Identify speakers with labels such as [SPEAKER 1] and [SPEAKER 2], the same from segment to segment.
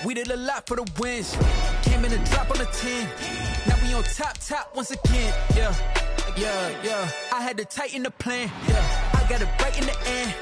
[SPEAKER 1] We did a lot for the wins. Came in a drop on the 10. Now we on top once again. Yeah. I had to tighten the plan. Yeah. I got it right in the end.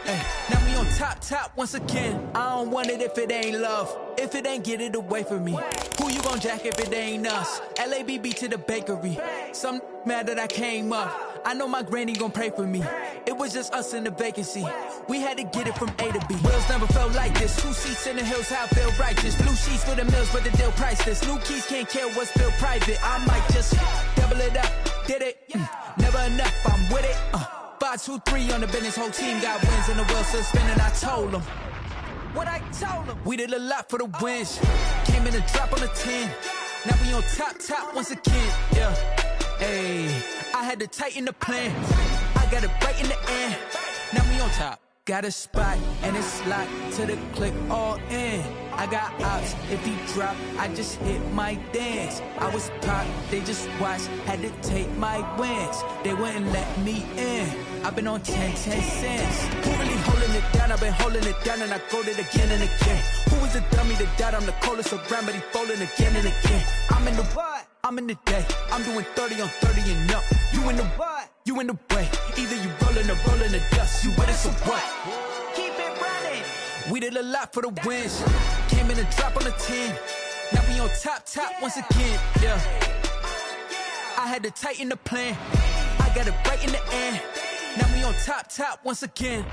[SPEAKER 1] Now we on top once again. I don't want it if it ain't love. If it ain't, get it away from me. Who you gon' jack if it ain't us? LABB to the bakery. Some mad that I came up. I know my granny gon' pray for me. It was just us in the vacancy. We had to get it from A to B. Wheels never felt like this. 2 seats in the hills, how I feel righteous. Blue sheets for the mills, but the deal priceless. New keys can't care what's still private. I might just double it up. Did it? Never enough, I'm with it. 5, 2, 3 on the business. Whole team got wins and the wheels still spinning. I told them what I told them. We did a lot for the wins. Came in a drop on the 10. Now we on top once again. Yeah. Ayy, I had to tighten the plan. I got it right in the end. Now we on top. Got a spot and it's locked to the click all in. I got ops, if he drop, I just hit my dance. I was pop, they just watched, had to take my wins. They wouldn't let me in. I've been on 10 cents. Who really holding it down? I've been holding it down and I go it again and again. Who was the dummy that died? I'm the coldest around, but he falling again and again. I'm in the what? I'm in the day. I'm doing 30 on 30 and up. You in the what? You in the way. Either you rolling or rolling the dust. You with it, so what? Keep it running. We did a lot for the wins. Came in a drop on the 10. Now we on top once again. Yeah. I had to tighten the plan. I got it right in the end. Now we on top once again.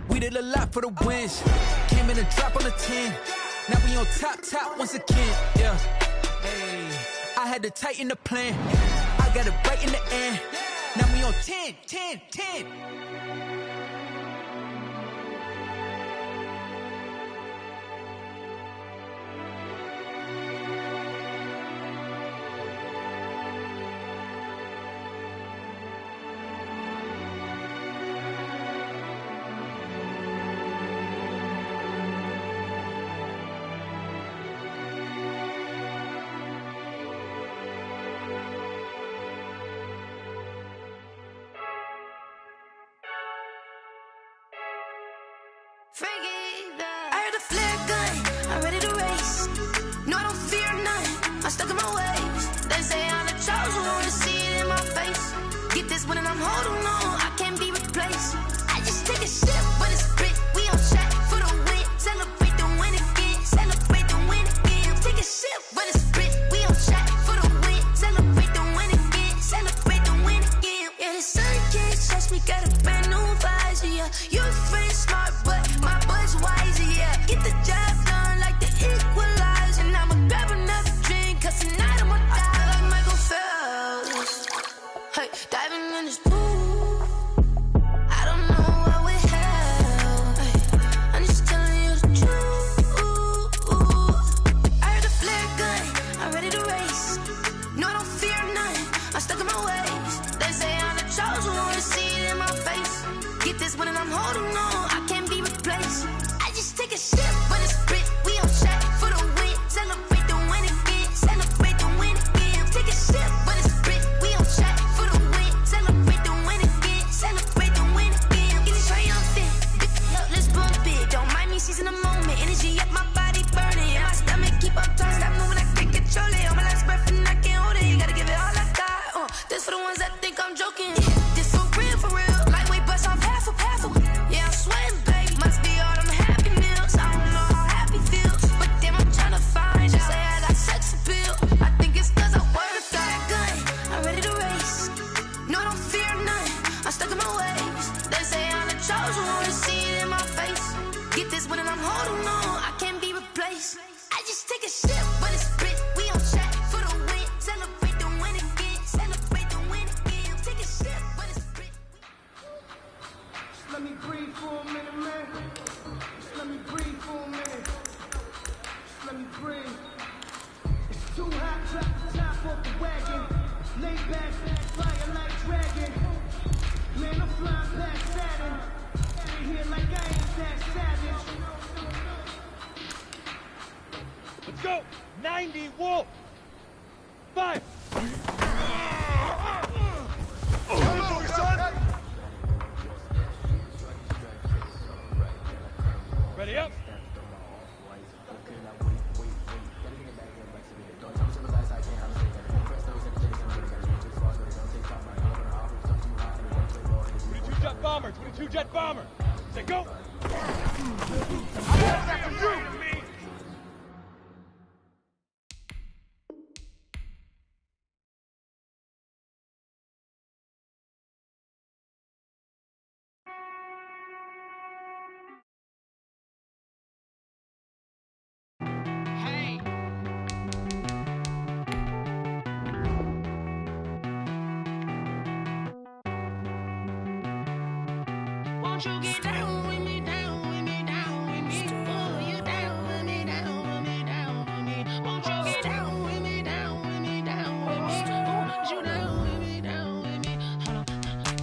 [SPEAKER 1] We did a lot for the wins. Came in a drop on the 10. Now we on top once again. Yeah. Hey, I had to tighten the plan. I got it right in the end. Now we on 10.
[SPEAKER 2] I heard a flare gun, I'm ready to race. No, I don't fear none, I'm stuck in my ways. They say I'm the chosen one, to see it in my face. Get this one and I'm holding on, I can't be replaced. I just take a sip when it's split, we on track for the win. Celebrate the win again, celebrate the win again. Take a sip when it's split, we on track for the win. Celebrate the win again, celebrate the win again. Yeah, the sun can't touch me, got a brand new visor, yeah. You're friend smart, but my bud's wiser, yeah. Get the job done like the equalizer. And I'ma grab another drink, cause tonight I'ma die like Michael Phelps. Hey, diving in this pool, I don't know what we have. Hey, I'm just telling you the truth. I heard a flare gun, I'm ready to race. No, I don't fear none, I'm stuck in my ways. They say I'm the chosen one, to see it in my face. Get this one and I'm holding on, I can't be replaced. I just take a sip when it's split, we on track for the win. Celebrate the win again, celebrate the win again. Take a sip when it's split, we on track for the win. Celebrate the win again, celebrate the win again. Get it triumphant, let's bump it. Don't mind me seizing the moment, energy up my body burning. And my stomach keep up tight, stop moving, I can't control it. On my last breath and I can't hold it, you gotta give it all I got. This for the ones that think I'm joking. This for real, for real. Lightweight bust off half a yeah, I'm sweating, baby. Must be all them happy meals. I don't know how happy feels, but damn, I'm trying to find out. Say I got sex appeal. I think it's cause I wear the flag gun. I'm ready to race. No, I don't fear none, I'm stuck in my ways. They say I'm the chosen one, to see it in my face. Get this one and I'm holding on, I can't be replaced. I just take a sip when it's split, we on track for the win. Celebrate the win again, celebrate the win again. Take a sip when it's split.
[SPEAKER 3] Let me breathe for a minute, man. Just let me breathe for a minute. Just let me breathe. It's too hot, drop the top off the wagon. Lay back, fire like dragon. Man, I'm flying past Saturn. Stay here like I ain't that savage.
[SPEAKER 4] Let's go! 90 wolf! 5!
[SPEAKER 3] Come on, son!
[SPEAKER 4] Ready up! two-jet bomber. Say go.
[SPEAKER 2] Won't you get down with me, down with me, down with me? Oh, you down with me, down with me, down with me. Won't you get down with me, down with me, down with me? Oh, you down with me, down with me? Hold on.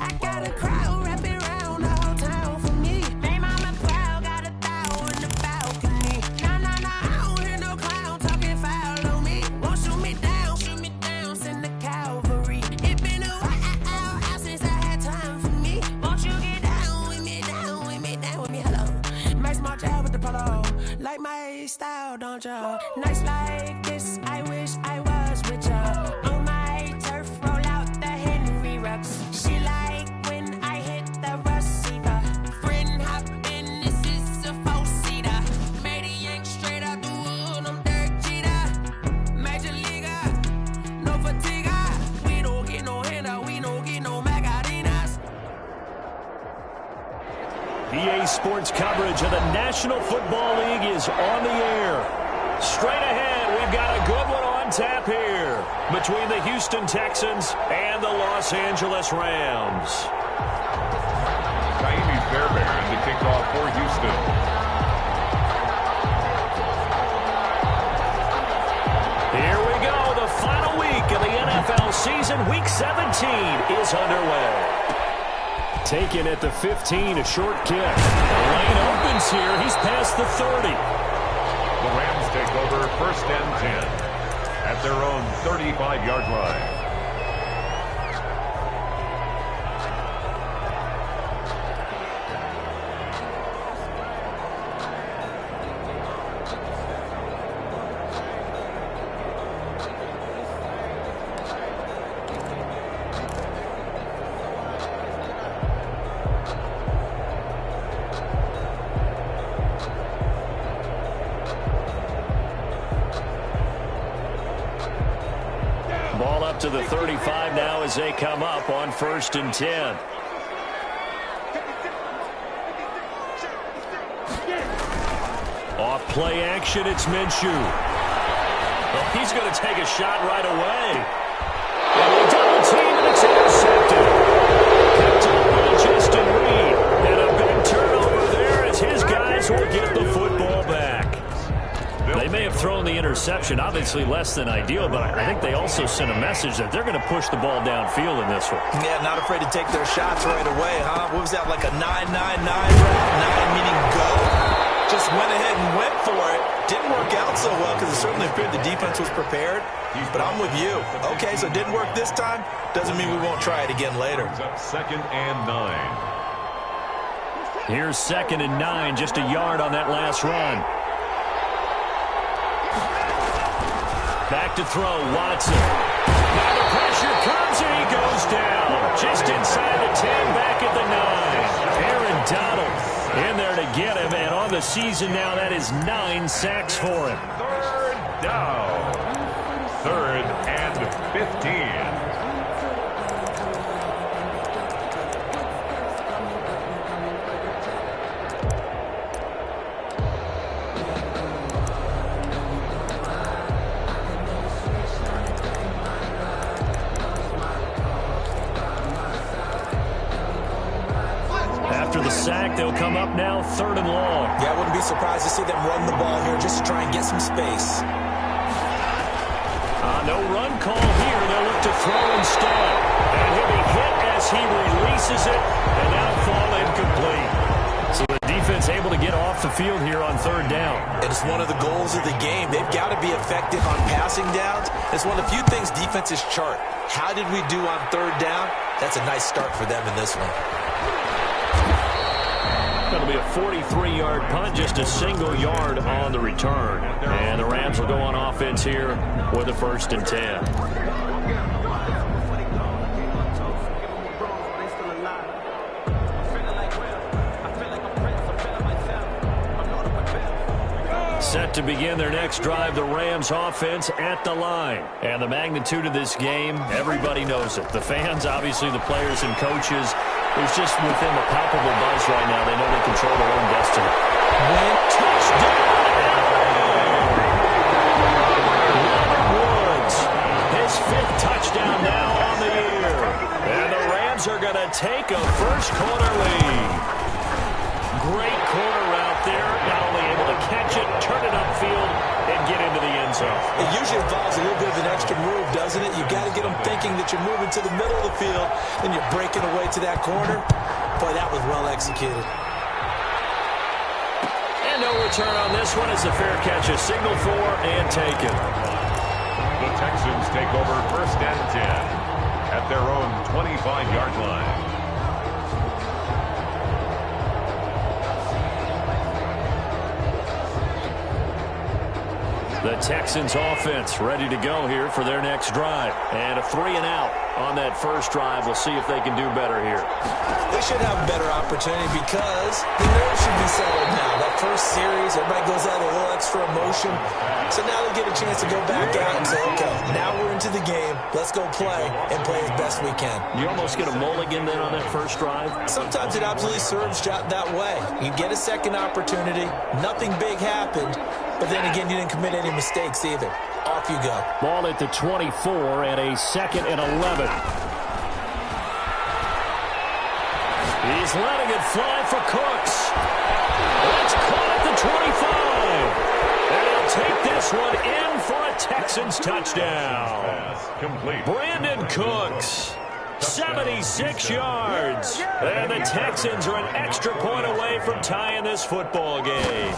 [SPEAKER 2] I got a crowd wrapping around the whole town for me. Name on my proud, got 1,000 in the balcony. Nah, nah, nah, I don't hear no clown talking foul on me. Won't shoot me down, send the cavalry. It been a while since I had time for me. Won't you get down with me, down with me, down with me? Hello. Max my job with the polo. Like my style, don't ya? Nights like this, I wish I was with ya. On my turf, roll out the Henry Rux. She like when I hit the receiver. Friend hop in, this is a four-seater. Made a yank straight out the wood, I'm Derek Jeter. Major leaguer, no fatigue. We don't get no handout, we don't get no Magarinas.
[SPEAKER 5] EA Sports coverage of the National Football League is on the air. Straight ahead, we've got a good one on tap here between the Houston Texans and the Los Angeles Rams.
[SPEAKER 6] Jaime Fairbairn to kick off for Houston.
[SPEAKER 5] Here we go. The final week of the NFL season, Week 17, is underway. Taken at the 15, a short kick. The lane opens here. He's past the 30.
[SPEAKER 6] The Rams take over 1st and 10 at their own 35-yard line.
[SPEAKER 5] Ball up to the 35 now as they come up on 1st and 10. Off play action, it's Minshew. Well, he's going to take a shot right away. And they double team, and it's intercepted. Picked up by Justin Reed. And a big turnover there as his guys will get the football back. They may have thrown the interception, obviously less than ideal, but I think they also sent a message that they're going to push the ball downfield in this one.
[SPEAKER 7] Yeah, not afraid to take their shots right away, huh? What was that, like a 9-9-9 route? 9 meaning go? Just went ahead and went for it. Didn't work out so well because it certainly appeared the defense was prepared. But I'm with you. Okay, so it didn't work this time. Doesn't mean we won't try it again later.
[SPEAKER 6] 2nd and 9.
[SPEAKER 5] Here's 2nd and 9, just a yard on that last run. Back to throw, Watson. Now the pressure comes and he goes down. Just inside the 10, back at the 9. Aaron Donald in there to get him, and on the season now, that is 9 sacks for him.
[SPEAKER 6] 3rd down. 3rd and 15.
[SPEAKER 5] After the sack, they'll come up now 3rd and long.
[SPEAKER 7] Yeah, I wouldn't be surprised to see them run the ball here just to try and get some space.
[SPEAKER 5] No run call here. They'll look to throw instead. And he'll be hit as he releases it, and that'll fall incomplete. So the defense able to get off the field here on 3rd down.
[SPEAKER 7] And it's one of the goals of the game. They've got to be effective on passing downs. It's one of the few things defenses chart. How did we do on 3rd down? That's a nice start for them in this one.
[SPEAKER 5] That'll be a 43-yard punt, just a single yard on the return. And the Rams will go on offense here with a 1st and 10. to begin their next drive, the Rams offense at the line. And the magnitude of this game, everybody knows it. The fans, obviously the players and coaches. There's just within the palpable buzz right now. They know they control their own destiny. Touchdown! Woods, his 5th touchdown now on the year. And the Rams are going to take a first-quarter lead. Great corner route there. Not only able to catch it, turn it upfield, and get into the end zone.
[SPEAKER 7] It usually involves a little bit of an extra move, doesn't it? You've got to get them thinking that you're moving to the middle of the field, then you're breaking away to that corner. Boy, that was well executed.
[SPEAKER 5] And no return on this one. It's a fair catch, a signal for, and taken.
[SPEAKER 6] The Texans take over 1st and 10 at their own 25-yard line.
[SPEAKER 5] The Texans offense ready to go here for their next drive. And a 3-and-out on that first drive. We'll see if they can do better here.
[SPEAKER 7] They should have a better opportunity because the nerves should be settled now. That first series, everybody goes out with a little extra emotion. So now they get a chance to go back out and say, okay, now we're into the game. Let's go play and play as best we can.
[SPEAKER 5] You almost get a mulligan then on that first drive?
[SPEAKER 7] Sometimes it absolutely serves that way. You get a second opportunity. Nothing big happened. But then again, you didn't commit any mistakes either. Off you go.
[SPEAKER 5] Ball at the 24 and a 2nd and 11. He's letting it fly for Cooks. It's caught at the 25. And he'll take this one in for a Texans touchdown.
[SPEAKER 6] Complete.
[SPEAKER 5] Brandon Cooks. 76 yards. And the Texans are an extra point away from tying this football game.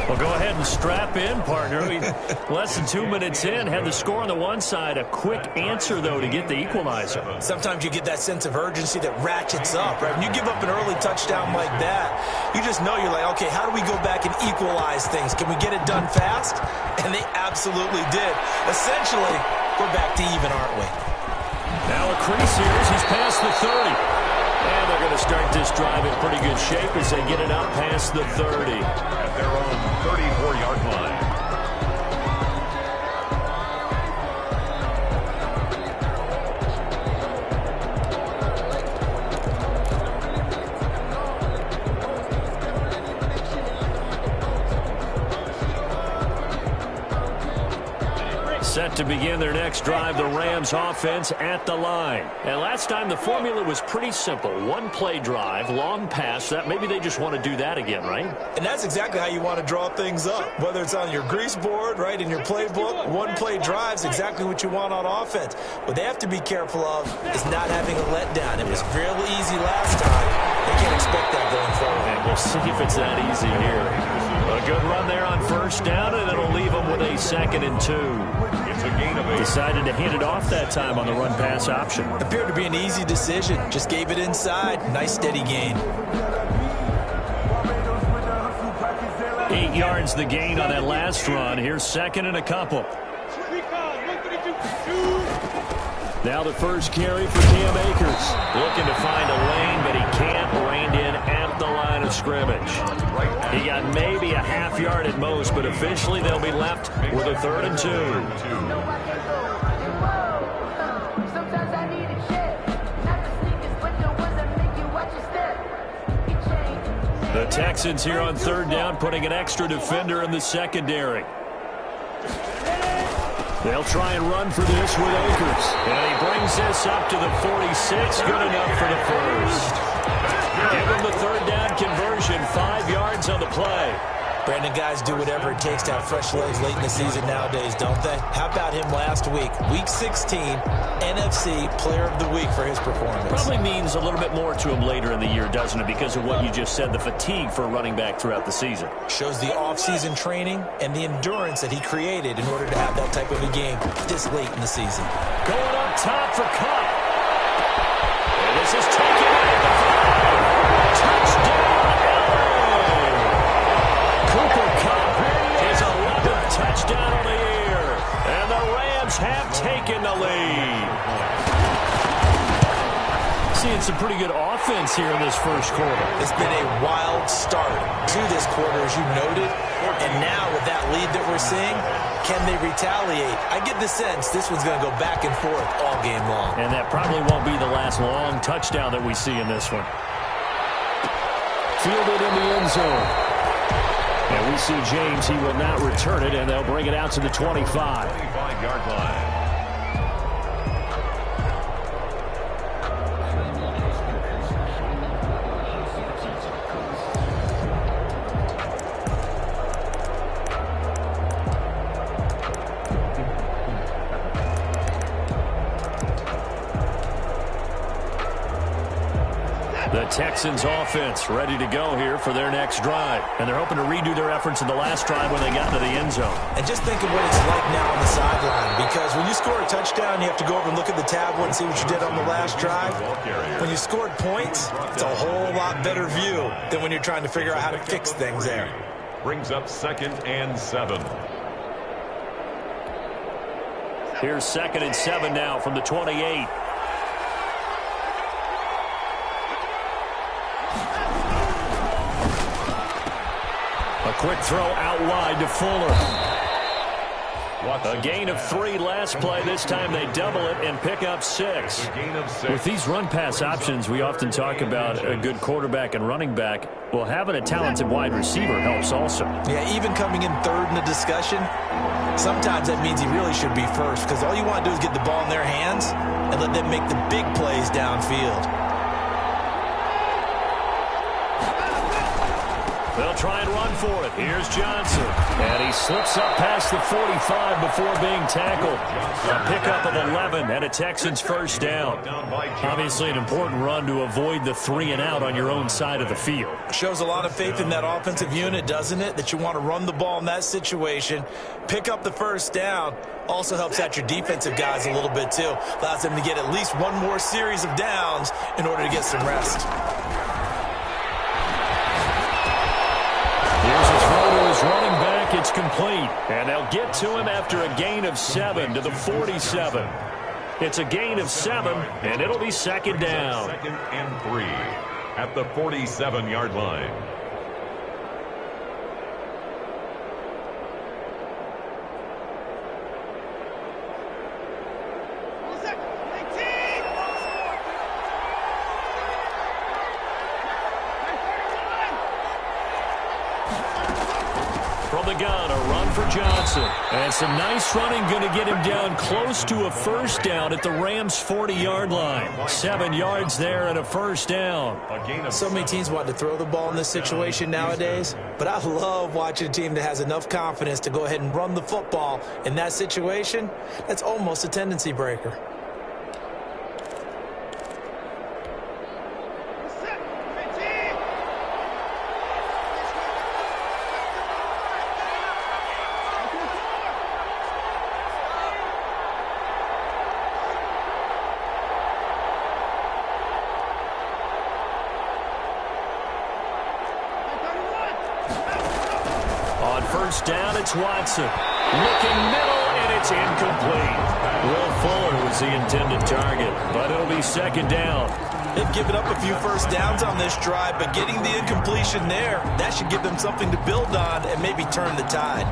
[SPEAKER 5] Well, go ahead and strap in, partner. Less than 2 minutes in, had the score on the one side. A quick answer, though, to get the equalizer.
[SPEAKER 7] Sometimes you get that sense of urgency that ratchets up, right? When you give up an early touchdown like that, you just know you're like, okay, how do we go back and equalize things? Can we get it done fast? And they absolutely did. Essentially, we're back to even, aren't we?
[SPEAKER 5] Now a crease here as he's past the 30. And they're going to start this drive in pretty good shape as they get it out past the 30.
[SPEAKER 6] At their own 34-yard line.
[SPEAKER 5] Set to begin their next drive, the Rams offense at the line. And last time the formula was pretty simple. One play drive, long pass. That maybe they just want to do that again, right?
[SPEAKER 7] And that's exactly how you want to draw things up. Whether it's on your grease board, right, in your playbook, one play drive is exactly what you want on offense. What they have to be careful of is not having a letdown. It was real easy last time. They can't expect that going forward.
[SPEAKER 5] And we'll see if it's that easy here. A good run there on first down, and it'll leave them with a 2nd and 2.
[SPEAKER 6] It's a gain of 8.
[SPEAKER 5] Decided to hand it off that time on the run-pass option.
[SPEAKER 7] Appeared to be an easy decision. Just gave it inside. Nice steady gain.
[SPEAKER 5] 8 yards the gain on that last run. Here's 2nd and a couple. Now the first carry for Cam Akers. Looking to find a lane, but he can't. Reined in at the line of scrimmage. He got maybe a half yard at most, but officially they'll be left with a 3rd and 2. The Texans here on 3rd down, putting an extra defender in the secondary. They'll try and run for this with Akers. And he brings this up to the 46. Good enough for the first. Give him the 3rd down conversion. 5 yards on the play.
[SPEAKER 7] Brandon, guys do whatever it takes to have fresh legs late in the season nowadays, don't they? How about him last week? Week 16, NFC Player of the Week for his performance.
[SPEAKER 5] Probably means a little bit more to him later in the year, doesn't it? Because of what you just said, the fatigue for a running back throughout the season.
[SPEAKER 7] Shows the offseason training and the endurance that he created in order to have that type of a game this late in the season.
[SPEAKER 5] Going up top for Cup. And this is taken at the 5. Touchdown, LA! Cooper Cup, his 11th touchdown of the year. And the Rams have taken the lead. seeing some pretty good offense here in this first quarter.
[SPEAKER 7] It's been a wild start to this quarter, as you noted. And now with that lead that we're seeing, can they retaliate? I get the sense this one's going to go back and forth all game long.
[SPEAKER 5] And that probably won't be the last long touchdown that we see in this one. Fielded in the end zone. And we see James, he will not return it, and they'll bring it out to the 25.
[SPEAKER 6] 25-yard line.
[SPEAKER 5] The Texans offense ready to go here for their next drive. And they're hoping to redo their efforts in the last drive when they got to the end zone.
[SPEAKER 7] And just think of what it's like now on the sideline, because when you score a touchdown, you have to go over and look at the tablet and see what you did on the last drive. When you scored points, it's a whole lot better view than when you're trying to figure out how to fix things there.
[SPEAKER 6] Brings up 2nd and 7.
[SPEAKER 5] Here's 2nd and 7 now from the 28. A quick throw out wide to Fuller. A gain of 3 last play. This time they double it and pick up 6. With these run-pass options, we often talk about a good quarterback and running back. Well, having a talented wide receiver helps also.
[SPEAKER 7] Yeah, even coming in third in the discussion, sometimes that means he really should be first, because all you want to do is get the ball in their hands and let them make the big plays downfield.
[SPEAKER 5] They'll try and run for it. Here's Johnson. And he slips up past the 45 before being tackled. A pickup of 11 and a Texans first down. Obviously an important run to avoid the 3 and out on your own side of the field.
[SPEAKER 7] Shows a lot of faith in that offensive unit, doesn't it? That you want to run the ball in that situation. Pick up the first down. Also helps out your defensive guys a little bit too. Allows them to get at least one more series of downs in order to get some rest.
[SPEAKER 5] Here's a throw to his running back. It's complete. And they'll get to him after a gain of 7 to the 47. It's a gain of 7, and it'll be 2nd down.
[SPEAKER 6] 2nd and 3 at the 47-yard line.
[SPEAKER 5] From the gun, a run for Johnson. And some nice running going to get him down close to a first down at the Rams' 40-yard line. 7 yards there and a first down.
[SPEAKER 7] So many teams want to throw the ball in this situation nowadays, but I love watching a team that has enough confidence to go ahead and run the football in that situation. That's almost a tendency breaker.
[SPEAKER 5] First down, it's Watson. Looking middle, and it's incomplete. Will Fuller was the intended target, but it'll be 2nd down.
[SPEAKER 7] They've given up a few first downs on this drive, but getting the incompletion there, that should give them something to build on and maybe turn the tide.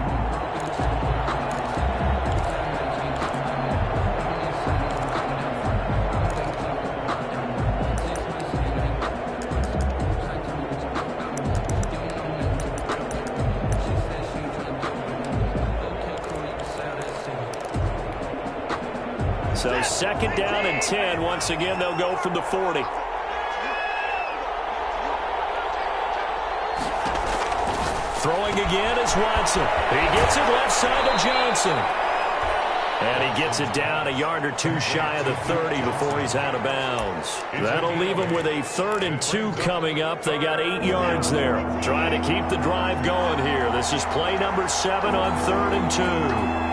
[SPEAKER 5] So 2nd down and 10. Once again, they'll go from the 40. Throwing again is Watson. He gets it left side to Johnson. And he gets it down a yard or 2 shy of the 30 before he's out of bounds. That'll leave him with a 3rd and 2 coming up. They got 8 yards there. Trying to keep the drive going here. This is play number 7 on 3rd and 2.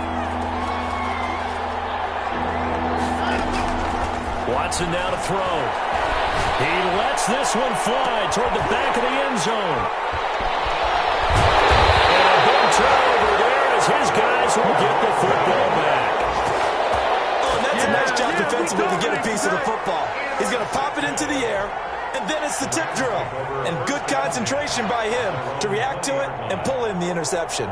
[SPEAKER 5] Watson now to throw. He lets this one fly toward the back of the end zone. And a big turnover there as his guys will get the football back.
[SPEAKER 7] Oh, that's a nice job defensively to get a piece of the football. He's going to pop it into the air, and then it's the tip drill. And good concentration by him to react to it and pull in the interception.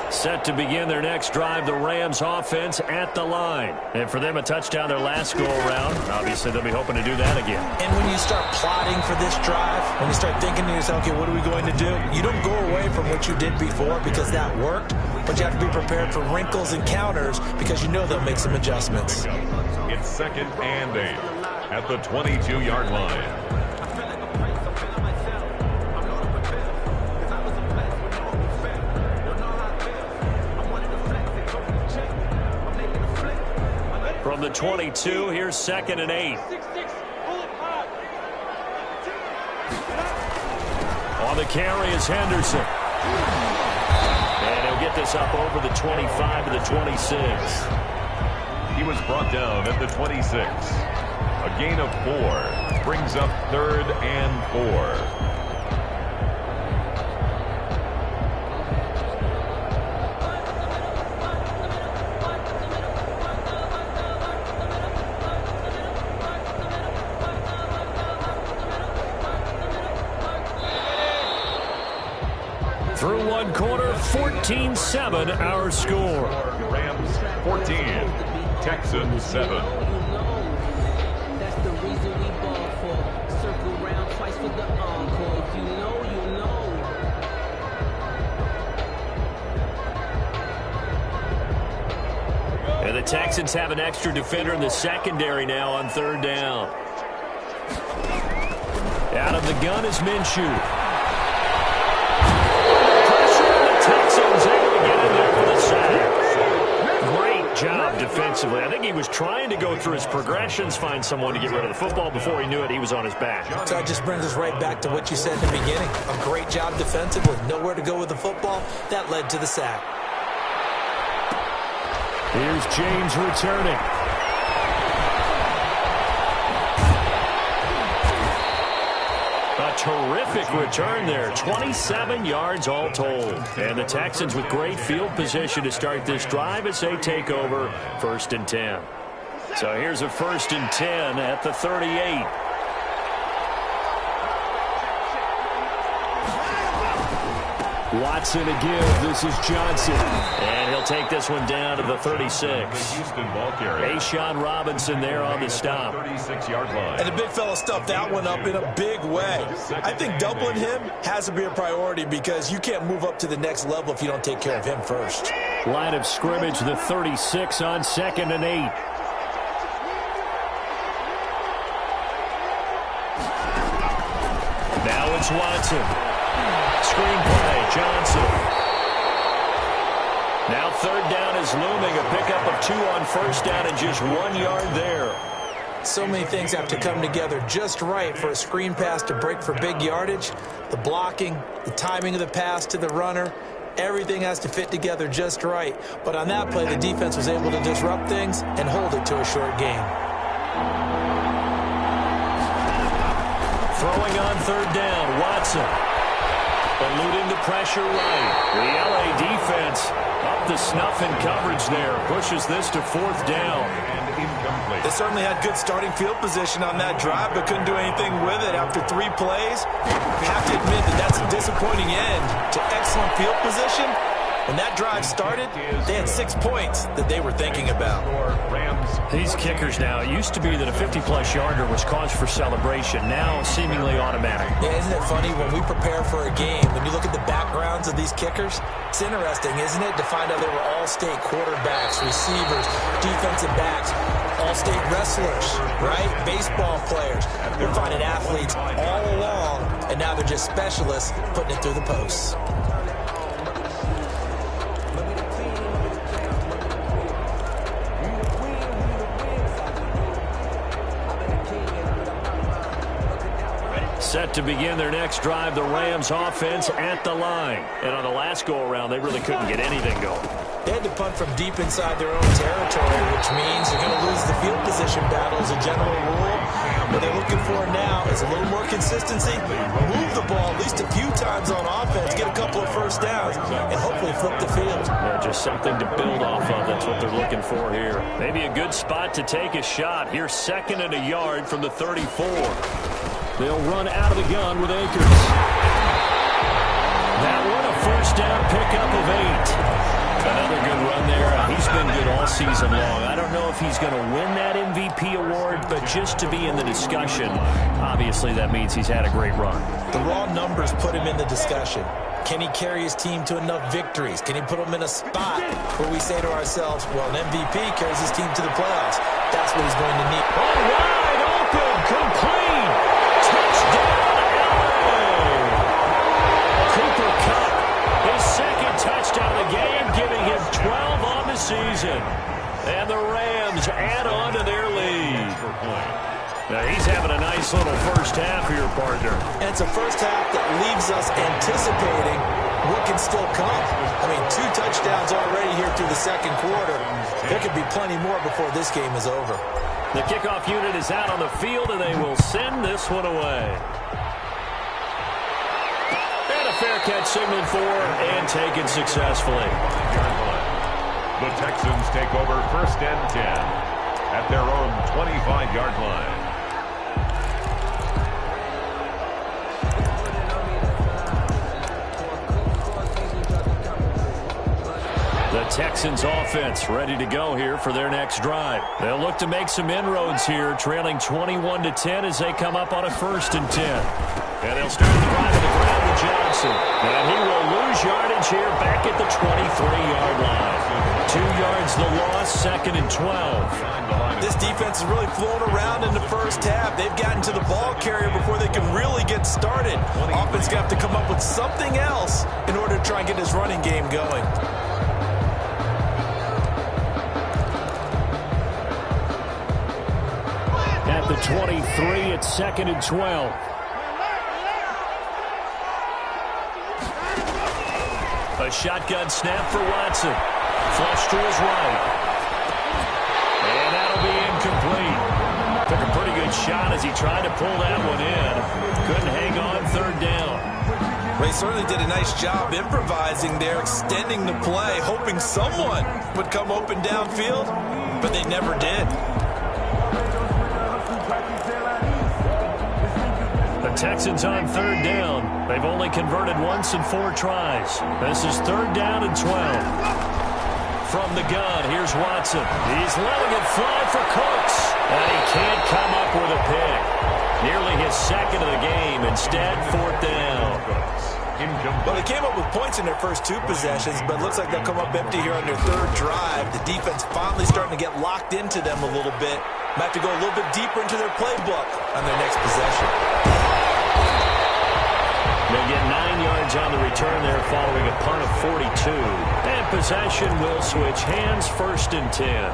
[SPEAKER 5] Set to begin their next drive, the Rams offense at the line. And for them, a touchdown their last go-around. Obviously, they'll be hoping to do that again.
[SPEAKER 7] And when you start plotting for this drive, when you start thinking to yourself, okay, what are we going to do? You don't go away from what you did before because that worked, but you have to be prepared for wrinkles and counters because you know they'll make some adjustments.
[SPEAKER 6] It's 2nd and 8 at the 22-yard line.
[SPEAKER 5] From the 22, here's 2nd and 8. On the carry is Henderson. And he'll get this up over the 25 to the 26.
[SPEAKER 6] He was brought down at the 26. A gain of 4 brings up 3rd and 4.
[SPEAKER 5] Through one quarter, 14-7 our score.
[SPEAKER 6] Rams 14, Texans 7.
[SPEAKER 8] That's the reason we ball for. Circle round twice for the encore. If you know, you know.
[SPEAKER 5] And the Texans have an extra defender in the secondary now on 3rd down. Out of the gun is Minshew. Texans able to get in there for the sack. Great job defensively. I think he was trying to go through his progressions, find someone to get rid of the football. Before he knew it, he was on his back.
[SPEAKER 7] So that just brings us right back to what you said in the beginning. A great job defensively. Nowhere to go with the football. That led to the sack.
[SPEAKER 5] Here's James returning. A terrific return there. 27 yards all told. And the Texans with great field position to start this drive as they take over 1st and 10. So here's a 1st and 10 at the 38. Watson to give. This is Johnson. And he'll take this one down to the 36.
[SPEAKER 6] Houston ball carrier.
[SPEAKER 5] A'Shawn Robinson there on the stop.
[SPEAKER 6] 36-yard line.
[SPEAKER 7] And the big fella stuffed that one up in a big way. I think doubling him has to be a priority because you can't move up to the next level if you don't take care of him first.
[SPEAKER 5] Line of scrimmage, the 36 on 2nd and 8. Now it's Watson. Screenplay, Johnson. Now 3rd down is looming. A pickup of 2 on 1st down and just 1 yard there.
[SPEAKER 7] So many things have to come together just right for a screen pass to break for big yardage. The blocking, the timing of the pass to the runner, everything has to fit together just right. But on that play, the defense was able to disrupt things and hold it to a short gain.
[SPEAKER 5] Throwing on 3rd down, Watson. Eluding the pressure right. The LA defense up the snuff in coverage there. Pushes this to 4th down.
[SPEAKER 6] And incomplete.
[SPEAKER 7] They certainly had good starting field position on that drive, but couldn't do anything with it after 3 plays. You have to admit that that's a disappointing end to excellent field position. When that drive started, they had 6 points that they were thinking about.
[SPEAKER 5] These kickers now, it used to be that a 50-plus yarder was cause for celebration. Now, seemingly automatic.
[SPEAKER 7] Yeah, isn't it funny when we prepare for a game, when you look at the backgrounds of these kickers, it's interesting, isn't it, to find out they were all-state quarterbacks, receivers, defensive backs, all-state wrestlers, right? Baseball players. We're finding athletes all along, and now they're just specialists putting it through the posts.
[SPEAKER 5] Set to begin their next drive, the Rams offense at the line. And on the last go-around, they really couldn't get anything going.
[SPEAKER 7] They had to punt from deep inside their own territory, which means they're going to lose the field position battle as a general rule. What they're looking for now is a little more consistency, move the ball at least a few times on offense, get a couple of first downs, and hopefully flip the field.
[SPEAKER 5] Yeah, just something to build off of. That's what they're looking for here. Maybe a good spot to take a shot. Here's 2nd and a yard from the 34. They'll run out of the gun with Akers. That one, a first down pickup of 8. Another good run there. He's been good all season long. I don't know if he's going to win that MVP award, but just to be in the discussion, obviously that means he's had a great run.
[SPEAKER 7] The raw numbers put him in the discussion. Can he carry his team to enough victories? Can he put them in a spot where we say to ourselves, well, an MVP carries his team to the playoffs. That's what he's going to need.
[SPEAKER 5] Oh, wide open, complete. Touchdown, LA. Cooper Kupp, his 2nd touchdown of the game, giving him 12 on the season. And the Rams add on to their lead. Now he's having a nice little first half here, partner.
[SPEAKER 7] And it's a first half that leaves us anticipating what can still come. I mean, 2 touchdowns already here through the 2nd quarter. There could be plenty more before this game is over.
[SPEAKER 5] The kickoff unit is out on the field, and they will send this one away. And a fair catch signaled for and taken successfully.
[SPEAKER 6] The Texans take over 1st and 10 at their own 25-yard line.
[SPEAKER 5] The Texans offense ready to go here for their next drive. They'll look to make some inroads here, trailing 21-10 as they come up on a 1st and 10. And they'll start the drive on the ground with Johnson. And he will lose yardage here back at the 23-yard line. 2 yards the loss, 2nd and 12.
[SPEAKER 7] This defense is really flown around in the first half. They've gotten to the ball carrier before they can really get started. Offense got to come up with something else in order to try and get this running game going.
[SPEAKER 5] At the 23, it's 2nd and 12. A shotgun snap for Watson. Flush to his right. And that'll be incomplete. Took a pretty good shot as he tried to pull that one in. Couldn't hang on 3rd down.
[SPEAKER 7] They certainly did a nice job improvising there, extending the play, hoping someone would come open downfield, but they never did.
[SPEAKER 5] The Texans on 3rd down. They've only converted once in 4 tries. This is 3rd down and 12. From the gun, here's Watson. He's letting it fly for Cooks. And he can't come up with a pick. Nearly his 2nd of the game. Instead, 4th down.
[SPEAKER 7] Well, they came up with points in their first 2 possessions, but it looks like they'll come up empty here on their 3rd drive. The defense finally starting to get locked into them a little bit. Might have to go a little bit deeper into their playbook on their next possession.
[SPEAKER 5] They get 9 yards on the return there following a punt of 42. And possession will switch hands, 1st and 10.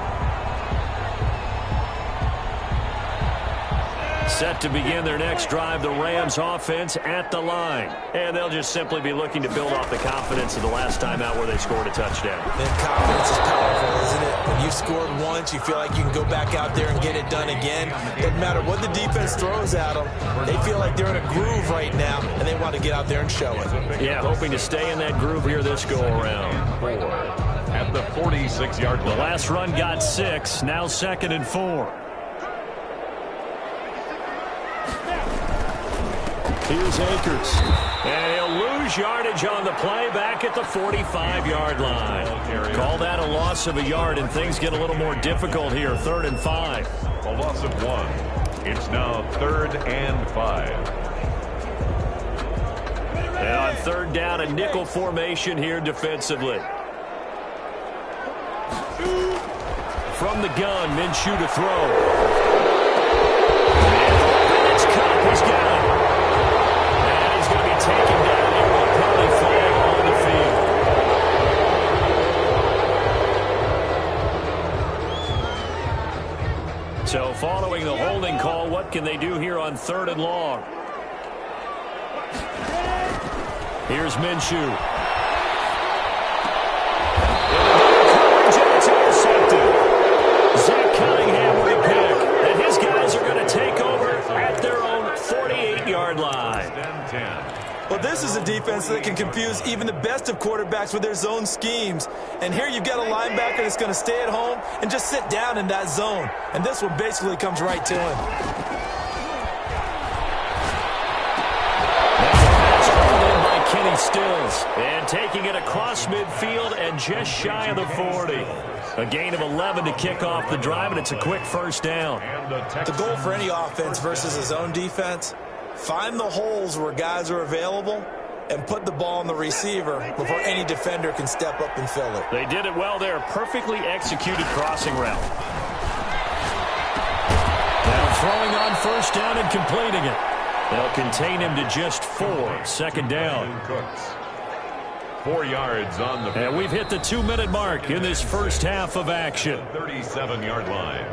[SPEAKER 5] Set to begin their next drive, the Rams offense at the line. And they'll just simply be looking to build off the confidence of the last time out where they scored a touchdown.
[SPEAKER 7] And confidence is powerful, isn't it? When you've scored once, you feel like you can go back out there and get it done again. Doesn't matter what the defense throws at them. They feel like they're in a groove right now, and they want to get out there and show it.
[SPEAKER 5] Yeah, hoping to stay in that groove here this go-around.
[SPEAKER 6] At the 46-yard line.
[SPEAKER 5] The last run got 6, now 2nd and 4. Here's Akers. And he'll lose yardage on the play back at the 45-yard line. Call that a loss of a yard, and things get a little more difficult here. 3rd and 5.
[SPEAKER 6] A loss of 1. It's now 3rd and 5.
[SPEAKER 5] And on 3rd down, a nickel formation here defensively. From the gun, Minshew to throw. And it's Kupp. He's got it. And he's going to be taken down here with a penalty flag on the field. So following the holding call, what can they do here on 3rd and long? Here's Minshew. It's intercepted. Zach Cunningham with a pick. And his guys are going to take over at their own 48-yard
[SPEAKER 7] This is a defense that can confuse even the best of quarterbacks with their zone schemes. And here you've got a linebacker that's going to stay at home and just sit down in that zone. And this one basically comes right to him.
[SPEAKER 5] Kenny Stills, and taking it across midfield and just shy of the 40. A gain of 11 to kick off the drive, and it's a quick first down.
[SPEAKER 7] The goal for any offense versus his own defense, find the holes where guys are available and put the ball on the receiver before any defender can step up and fill it.
[SPEAKER 5] They did it well there. Perfectly executed crossing route. Now throwing on first down and completing it. They'll contain him to just 4. Second down.
[SPEAKER 6] 4 yards on the...
[SPEAKER 5] And we've hit the 2-minute mark in this first half of action.
[SPEAKER 6] 37-yard line.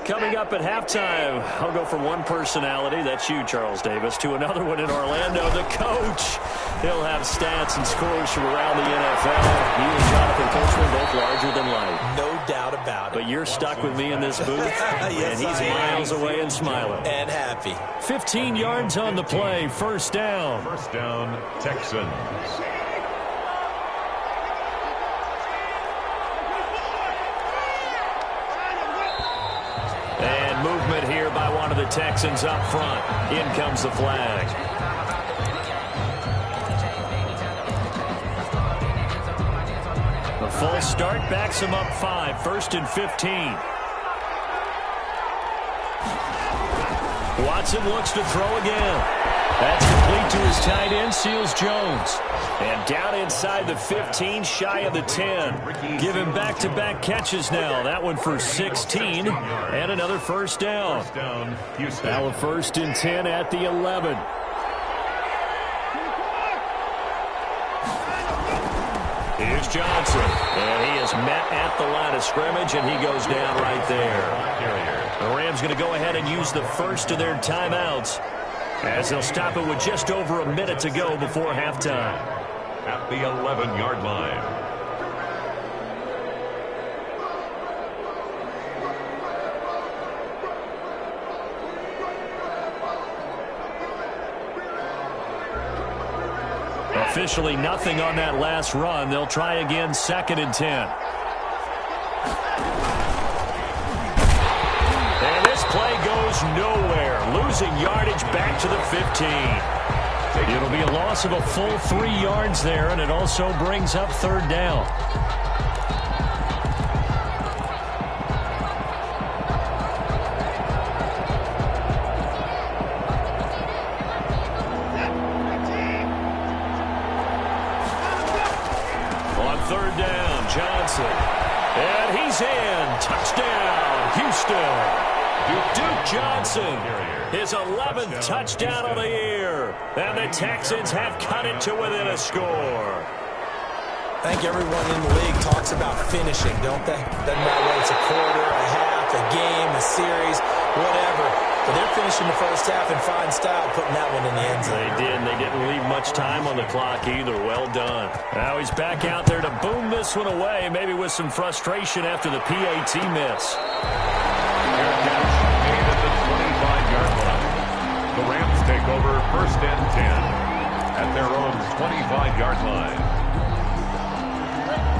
[SPEAKER 5] Coming up at halftime, I'll go from one personality, that's you, Charles Davis, to another one in Orlando, the coach. He'll have stats and scores from around the NFL. You and Jonathan Coachman both larger than life.
[SPEAKER 7] No doubt about it.
[SPEAKER 5] But you're stuck with me in this booth,
[SPEAKER 7] yes,
[SPEAKER 5] and he's miles away and smiling.
[SPEAKER 7] And happy.
[SPEAKER 5] 15 yards on the play, first down.
[SPEAKER 6] First down, Texans.
[SPEAKER 5] And movement here by one of the Texans up front. In comes the flag. The full start backs him up 5, first and 15. Watson looks to throw again. That's complete to his tight end, Seals Jones. And down inside the 15, shy of the 10. Give him back-to-back catches now. That one for 16, and another first down. Now a first and 10 at the 11. Here's Johnson, and he is met at the line of scrimmage, and he goes down right there. The Rams going to go ahead and use the first of their timeouts as they'll stop it with just over a minute to go before halftime.
[SPEAKER 6] At the 11-yard line.
[SPEAKER 5] Officially nothing on that last run. They'll try again, second and 10. And this play goes nowhere. Losing yardage back to the 15. It'll be a loss of a full 3 yards there, and it also brings up third down. On third down, Johnson. And he's in. Touchdown, Houston. Duke Johnson, his 11th touchdown of the year. And the Texans have cut it to within a score.
[SPEAKER 7] I think everyone in the league talks about finishing, don't they? Doesn't matter whether it's a quarter, a half, a game, a series, whatever. But they're finishing the first half in fine style, putting that one in the end zone.
[SPEAKER 5] They did, and they didn't leave much time on the clock either. Well done. Now he's back out there to boom this one away, maybe with some frustration after the PAT miss.
[SPEAKER 6] The Rams take over first and 10 at their own 25-yard line.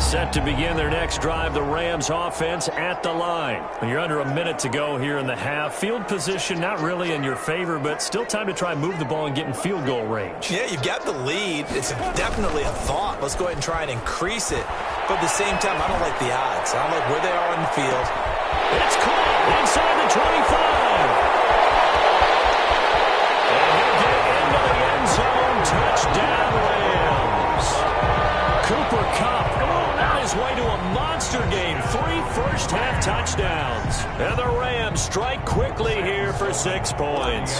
[SPEAKER 5] Set to begin their next drive, the Rams offense at the line. You're under a minute to go here in the half. Field position not really in your favor, but still time to try and move the ball and get in field goal range.
[SPEAKER 7] Yeah, you've got the lead. It's definitely a thought. Let's go ahead and try and increase it. But at the same time, I don't like the odds. I don't like where they are on the field.
[SPEAKER 5] It's caught inside the 25. And he'll get into the end zone. Touchdown, Rams. Cooper Kupp on his way to a monster game. 3 first-half touchdowns. And the Rams strike quickly here for 6 points.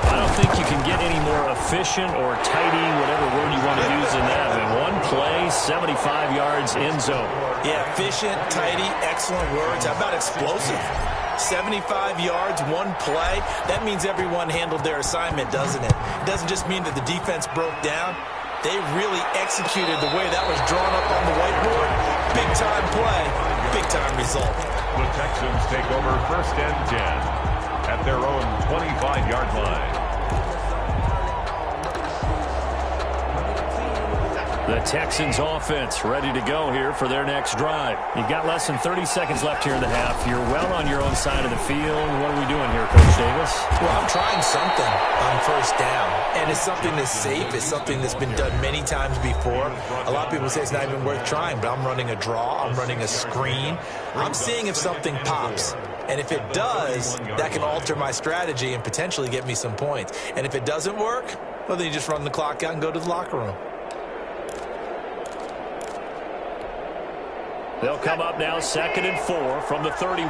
[SPEAKER 5] I don't think you can get any more efficient or tidy, whatever word you want to use in that. In one play, 75 yards end zone.
[SPEAKER 7] Yeah, efficient, tidy, excellent words. How about explosive? 75 yards, one play. That means everyone handled their assignment, doesn't it? It doesn't just mean that the defense broke down. They really executed the way that was drawn up on the whiteboard. Big-time play. big-time result.
[SPEAKER 6] The Texans take over 1st and 10 at their own 25-yard line.
[SPEAKER 5] The Texans offense ready to go here for their next drive. You've got less than 30 seconds left here in the half. You're well on your own side of the field. What are we doing here, Coach Davis?
[SPEAKER 7] Well, I'm trying something on 1st down, and it's something that's safe. It's something that's been done many times before. A lot of people say it's not even worth trying, but I'm running a draw. I'm running a screen. I'm seeing if something pops. And if it does, that can alter my strategy and potentially get me some points. And if it doesn't work, well, then you just run the clock out and go to the locker room.
[SPEAKER 5] They'll come up now 2nd and 4 from the 31.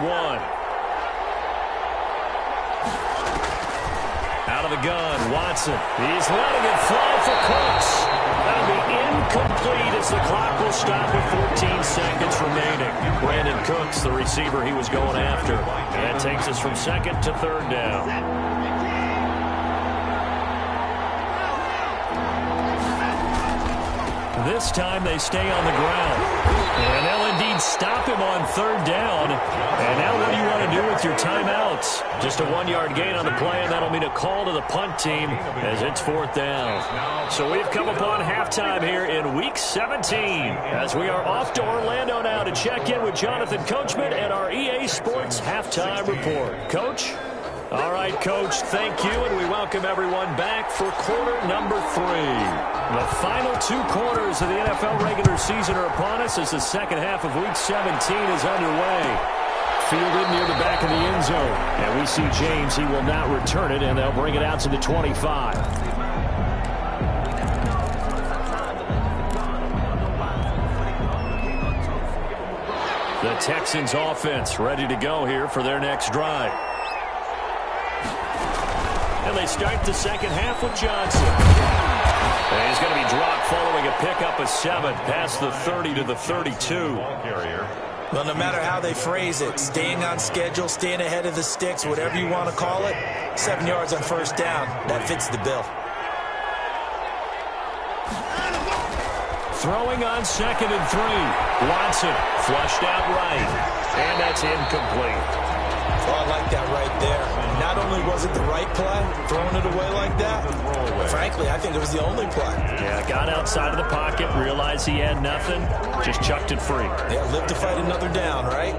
[SPEAKER 5] Out of the gun, Watson. He's letting it fly for Cooks. That'll be incomplete as the clock will stop with 14 seconds remaining. Brandon Cooks, the receiver he was going after. And that takes us from 2nd to 3rd down. This time they stay on the ground. And they'll indeed stop him on 3rd down. And now what do you want to do with your timeouts? Just a 1-yard gain on the play, and that'll mean a call to the punt team as it's 4th down. So we've come upon halftime here in Week 17 as we are off to Orlando now to check in with Jonathan Coachman and our EA Sports Halftime Report. Coach? All right, Coach, thank you, and we welcome everyone back for quarter number 3. The final 2 quarters of the NFL regular season are upon us as the second half of Week 17 is underway. Fielded near the back of the end zone, and we see James. He will not return it, and they'll bring it out to the 25. The Texans offense ready to go here for their next drive. And they start the second half with Johnson. And he's going to be dropped following a pickup of 7 past the 30 to the 32.
[SPEAKER 7] Well, no matter how they phrase it, staying on schedule, staying ahead of the sticks, whatever you want to call it, 7 yards on 1st down, that fits the bill.
[SPEAKER 5] Throwing on 2nd and 3. Watson flushed out right. And that's incomplete.
[SPEAKER 7] Oh, I like that right there. Not only was it the right play, throwing it away like that, frankly, I think it was the only play.
[SPEAKER 5] Yeah, got outside of the pocket, realized he had nothing, just chucked it free.
[SPEAKER 7] Yeah, live to fight another down, right?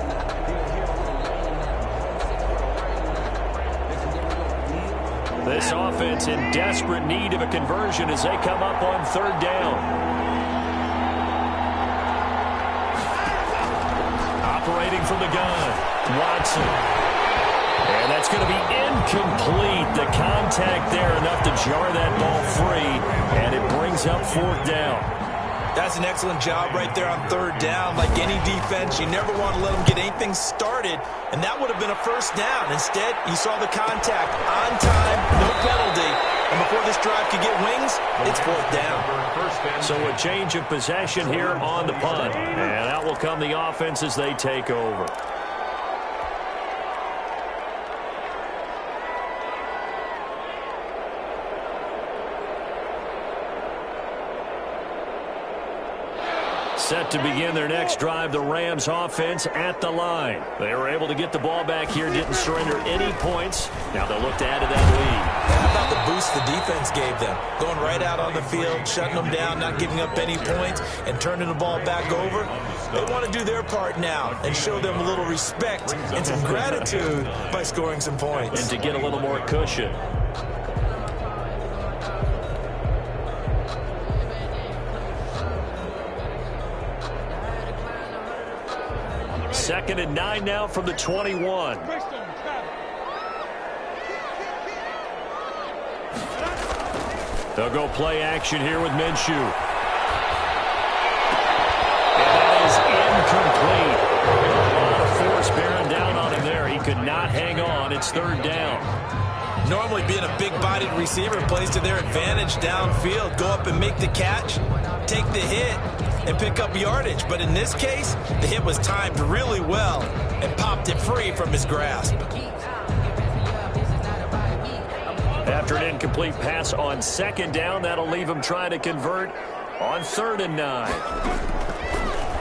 [SPEAKER 5] This offense in desperate need of a conversion as they come up on 3rd down. Operating from the gun, Watson. And that's going to be incomplete. The contact there enough to jar that ball free, and it brings up 4th down.
[SPEAKER 7] That's an excellent job right there on 3rd down. Like any defense, you never want to let them get anything started, and that would have been a 1st down. Instead, you saw the contact on time, no penalty, and before this drive could get wings, it's 4th down.
[SPEAKER 5] So a change of possession here on the punt, and out will come the offense as they take over. Set to begin their next drive, the Rams offense at the line. They were able to get the ball back here, didn't surrender any points. Now they'll look to add to that lead.
[SPEAKER 7] How about the boost the defense gave them? Going right out on the field, shutting them down, not giving up any points, and turning the ball back over. They want to do their part now and show them a little respect and some gratitude by scoring some points.
[SPEAKER 5] And to get a little more cushion. Second and 9 now from the 21. They'll go play action here with Minshew. And that is incomplete. A lot of force bearing down on him there. He could not hang on. It's 3rd down.
[SPEAKER 7] Normally being a big-bodied receiver plays to their advantage downfield. Go up and make the catch, take the hit, and pick up yardage. But in this case, the hit was timed really well and popped it free from his grasp.
[SPEAKER 5] After an incomplete pass on 2nd down, that'll leave him trying to convert on 3rd and 9.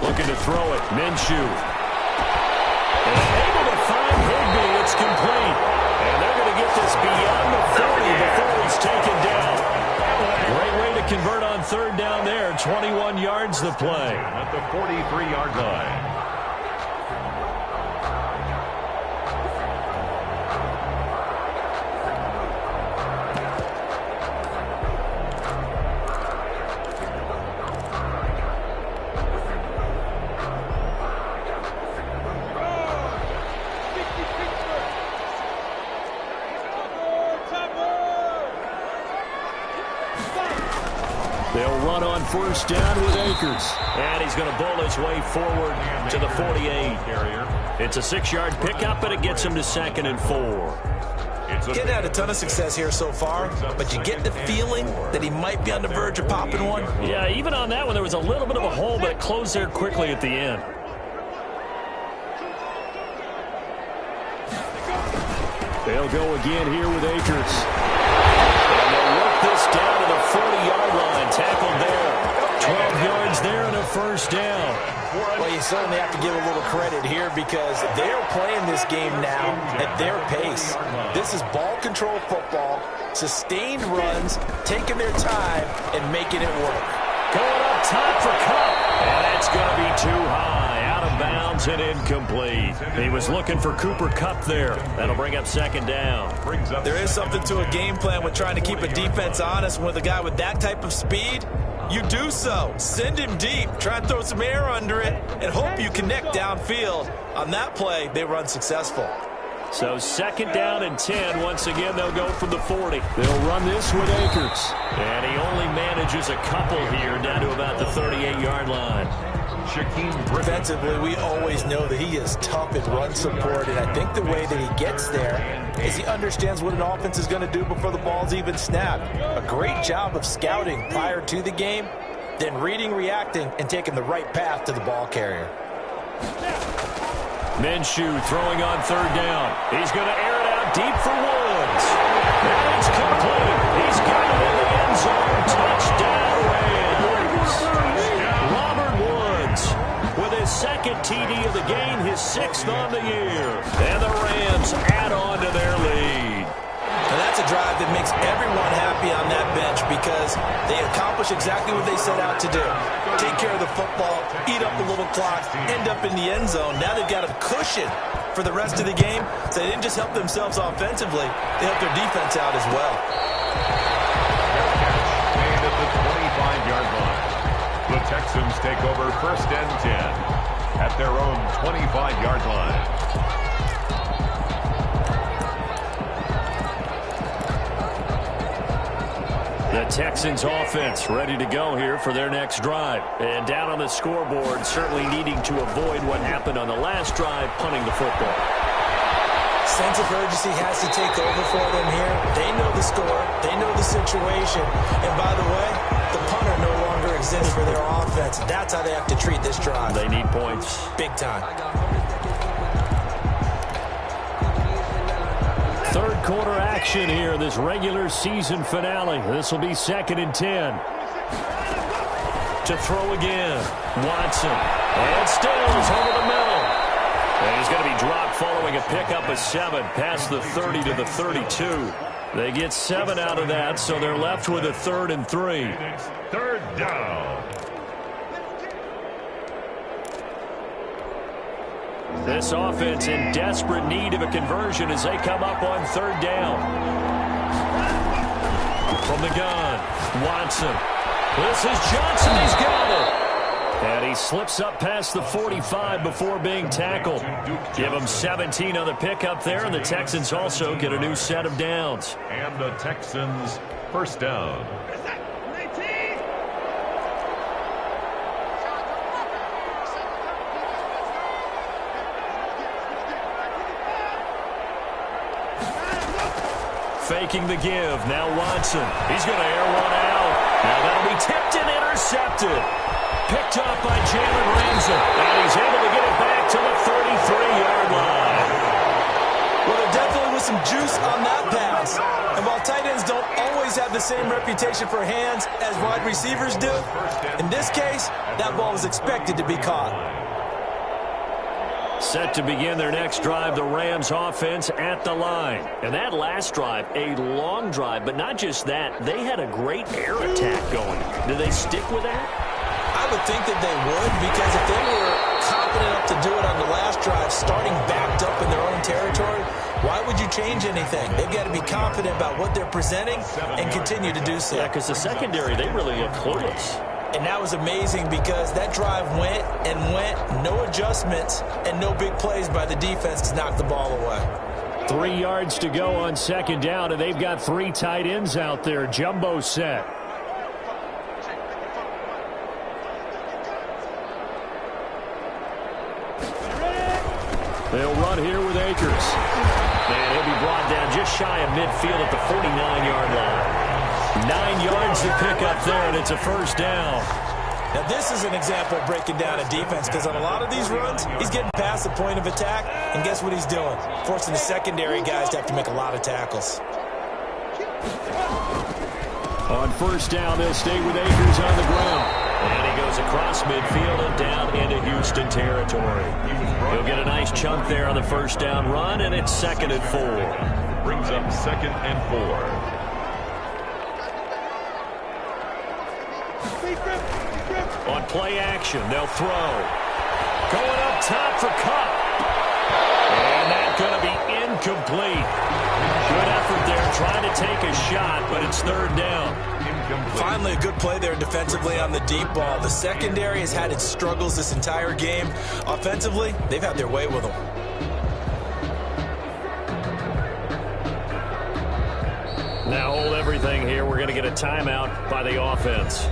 [SPEAKER 5] Looking to throw it, Minshew. It's complete. And they're going to get this beyond the 40 before he's taken down. Great way to convert on third down there. 21 yards to play.
[SPEAKER 6] At the 43-yard line.
[SPEAKER 5] They'll run on first down with Akers. And he's going to bowl his way forward to the 48. It's a 6-yard pickup, and it gets him to 2nd and 4.
[SPEAKER 7] Getting had a ton of success here so far, but you get the feeling that he might be on the verge of popping one.
[SPEAKER 5] Yeah, even on that one, there was a little bit of a hole, but it closed there quickly at the end. They'll go again here with Akers. And they'll work this down to the 40-yard line. Tackled there. 12 yards there and a first down.
[SPEAKER 7] Well, you certainly have to give a little credit here because they're playing this game now at their pace. This is ball control football, sustained runs, taking their time, and making it work.
[SPEAKER 5] Going up top for Cup. And that's going to be too high. Out of bounds and incomplete. He was looking for Cooper Kupp there. That'll bring up 2nd down.
[SPEAKER 7] There is something to a game plan with trying to keep a defense honest. With a guy with that type of speed, you do so. Send him deep. Try and throw some air under it and hope you connect downfield. On that play, they run successful.
[SPEAKER 5] So 2nd down and 10. Once again, they'll go from the 40. They'll run this with Akers. And he only manages a couple here down to about the 38-yard line.
[SPEAKER 7] Defensively, we always know that he is tough in run support, and I think the way that he gets there is he understands what an offense is going to do before the ball's even snapped. A great job of scouting prior to the game, then reading, reacting, and taking the right path to the ball carrier.
[SPEAKER 5] Minshew throwing on 3rd down. He's going to air it out deep for Woods. And it's complete. He's got it in the end zone. Touchdown, Rams. Robert Woods with his 2nd TD of the game, his 6th on the year. And the Rams add on to their lead.
[SPEAKER 7] And that's a drive that makes everyone happy on that bench because they accomplish exactly what they set out to do. Take care of the football, eat up a little clock, end up in the end zone. Now they've got a cushion for the rest of the game. So they didn't just help themselves offensively, they helped their defense out as well.
[SPEAKER 6] Made at the 25-yard line. The Texans take over 1st and 10 at their own 25-yard line.
[SPEAKER 5] The Texans offense ready to go here for their next drive. And down on the scoreboard, certainly needing to avoid what happened on the last drive, punting the football.
[SPEAKER 7] Sense of urgency has to take over for them here. They know the score. They know the situation. And by the way, the punter no longer exists for their offense. That's how they have to treat this drive.
[SPEAKER 5] They need points.
[SPEAKER 7] Big time.
[SPEAKER 5] 3rd quarter action here, this regular season finale. This will be 2nd and 10. To throw again. Watson. And Stills over the middle. And he's going to be dropped following a pickup of 7 past the 30 to the 32. They get 7 out of that, so they're left with a 3rd and 3.
[SPEAKER 6] 3rd down.
[SPEAKER 5] This offense in desperate need of a conversion as they come up on 3rd down. From the gun, Watson. This is Johnson. He's got it. And he slips up past the 45 before being tackled. Give him 17 on the pickup there, and the Texans also get a new set of downs.
[SPEAKER 6] And the Texans 1st down.
[SPEAKER 5] Faking the give. Now Watson. He's going to air one out. Now that'll be tipped and intercepted. Picked up by Jalen Ramsey. And he's able to get it back to the 33-yard line.
[SPEAKER 7] Well, there definitely was some juice on that pass. And while tight ends don't always have the same reputation for hands as wide receivers do, in this case, that ball was expected to be caught.
[SPEAKER 5] Set to begin their next drive, the Rams offense at the line. And that last drive, a long drive, but not just that. They had a great air attack going. Do they stick with that?
[SPEAKER 7] I would think that they would, because if they were confident enough to do it on the last drive, starting backed up in their own territory, why would you change anything? They've got to be confident about what they're presenting and continue to do so.
[SPEAKER 5] Yeah, because the secondary, they really look clueless.
[SPEAKER 7] And that was amazing because that drive went and went, no adjustments, and no big plays by the defense to knock the ball away.
[SPEAKER 5] 3 yards to go on second down, and they've got 3 tight ends out there. Jumbo set. They'll run here with Akers. And he'll be brought down just shy of midfield at the 49-yard line. 9 yards to pick up there, and it's a first down.
[SPEAKER 7] Now, this is an example of breaking down a defense, because on a lot of these runs, he's getting past the point of attack, and guess what he's doing? Forcing the secondary guys to have to make a lot of tackles.
[SPEAKER 5] On first down, they'll stay with Akers on the ground. And he goes across midfield and down into Houston territory. He'll get a nice chunk there on the first down run, and it's 2nd and 4.
[SPEAKER 6] Brings up 2nd and 4.
[SPEAKER 5] On play action, they'll throw. Going up top for Cup. And that's going to be incomplete. Good effort there, trying to take a shot, but it's 3rd down.
[SPEAKER 7] Finally, a good play there defensively on the deep ball. The secondary has had its struggles this entire game. Offensively, they've had their way with them.
[SPEAKER 5] Now hold everything here. We're going to get a timeout by the offense.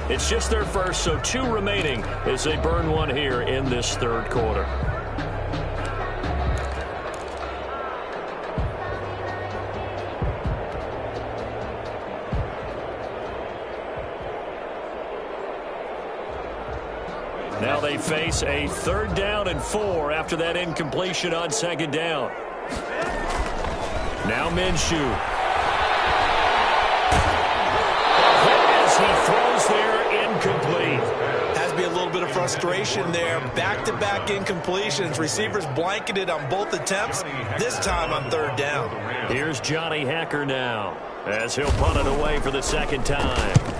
[SPEAKER 5] It's just their first, so 2 remaining as they burn one here in this 3rd quarter. Now they face a 3rd down and 4 after that incompletion on 2nd down. Now Minshew. As he throws there, incomplete.
[SPEAKER 7] Has to be a little bit of frustration there. Back-to-back incompletions. Receivers blanketed on both attempts, this time on 3rd down.
[SPEAKER 5] Here's Johnny Hacker now, as he'll punt it away for the 2nd time.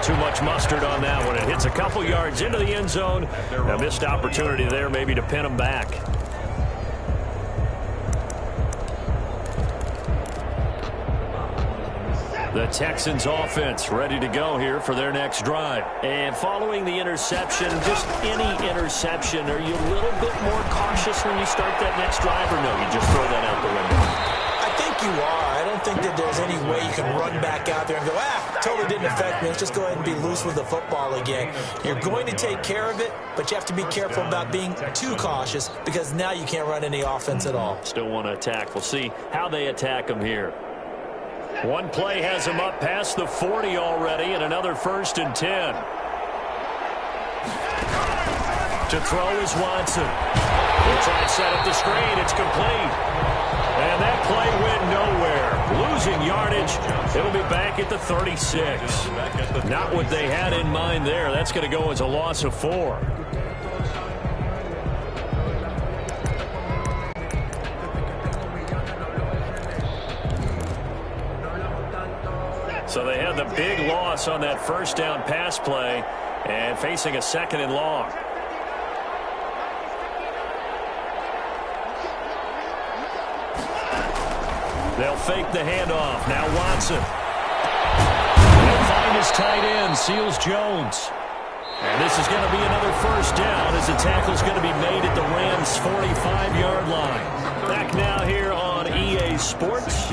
[SPEAKER 5] Too much mustard on that one. It hits a couple yards into the end zone. A missed opportunity there maybe to pin him back. The Texans offense ready to go here for their next drive. And following the interception, just any interception, are you a little bit more cautious when you start that next drive, or no, you just throw that out the window?
[SPEAKER 7] I think you are. I don't think that there's any way you can run back out there and go, totally didn't affect me. Let's just go ahead and be loose with the football again. You're going to take care of it, but you have to be careful about being too cautious, because now you can't run any offense at all.
[SPEAKER 5] Still want to attack. We'll see how they attack them here. One play has him up past the 40 already, and another 1st and 10. To throw is Watson. He'll try and set up the screen. It's complete. And that play went nowhere. Losing yardage. It'll be back at the 36. Not what they had in mind there. That's going to go as a loss of 4. So they had the big loss on that 1st down pass play and facing a 2nd and long. They'll fake the handoff. Now Watson. He'll find his tight end, Seals Jones. And this is going to be another 1st down as the tackle's going to be made at the Rams' 45-yard line. Back now here on EA Sports.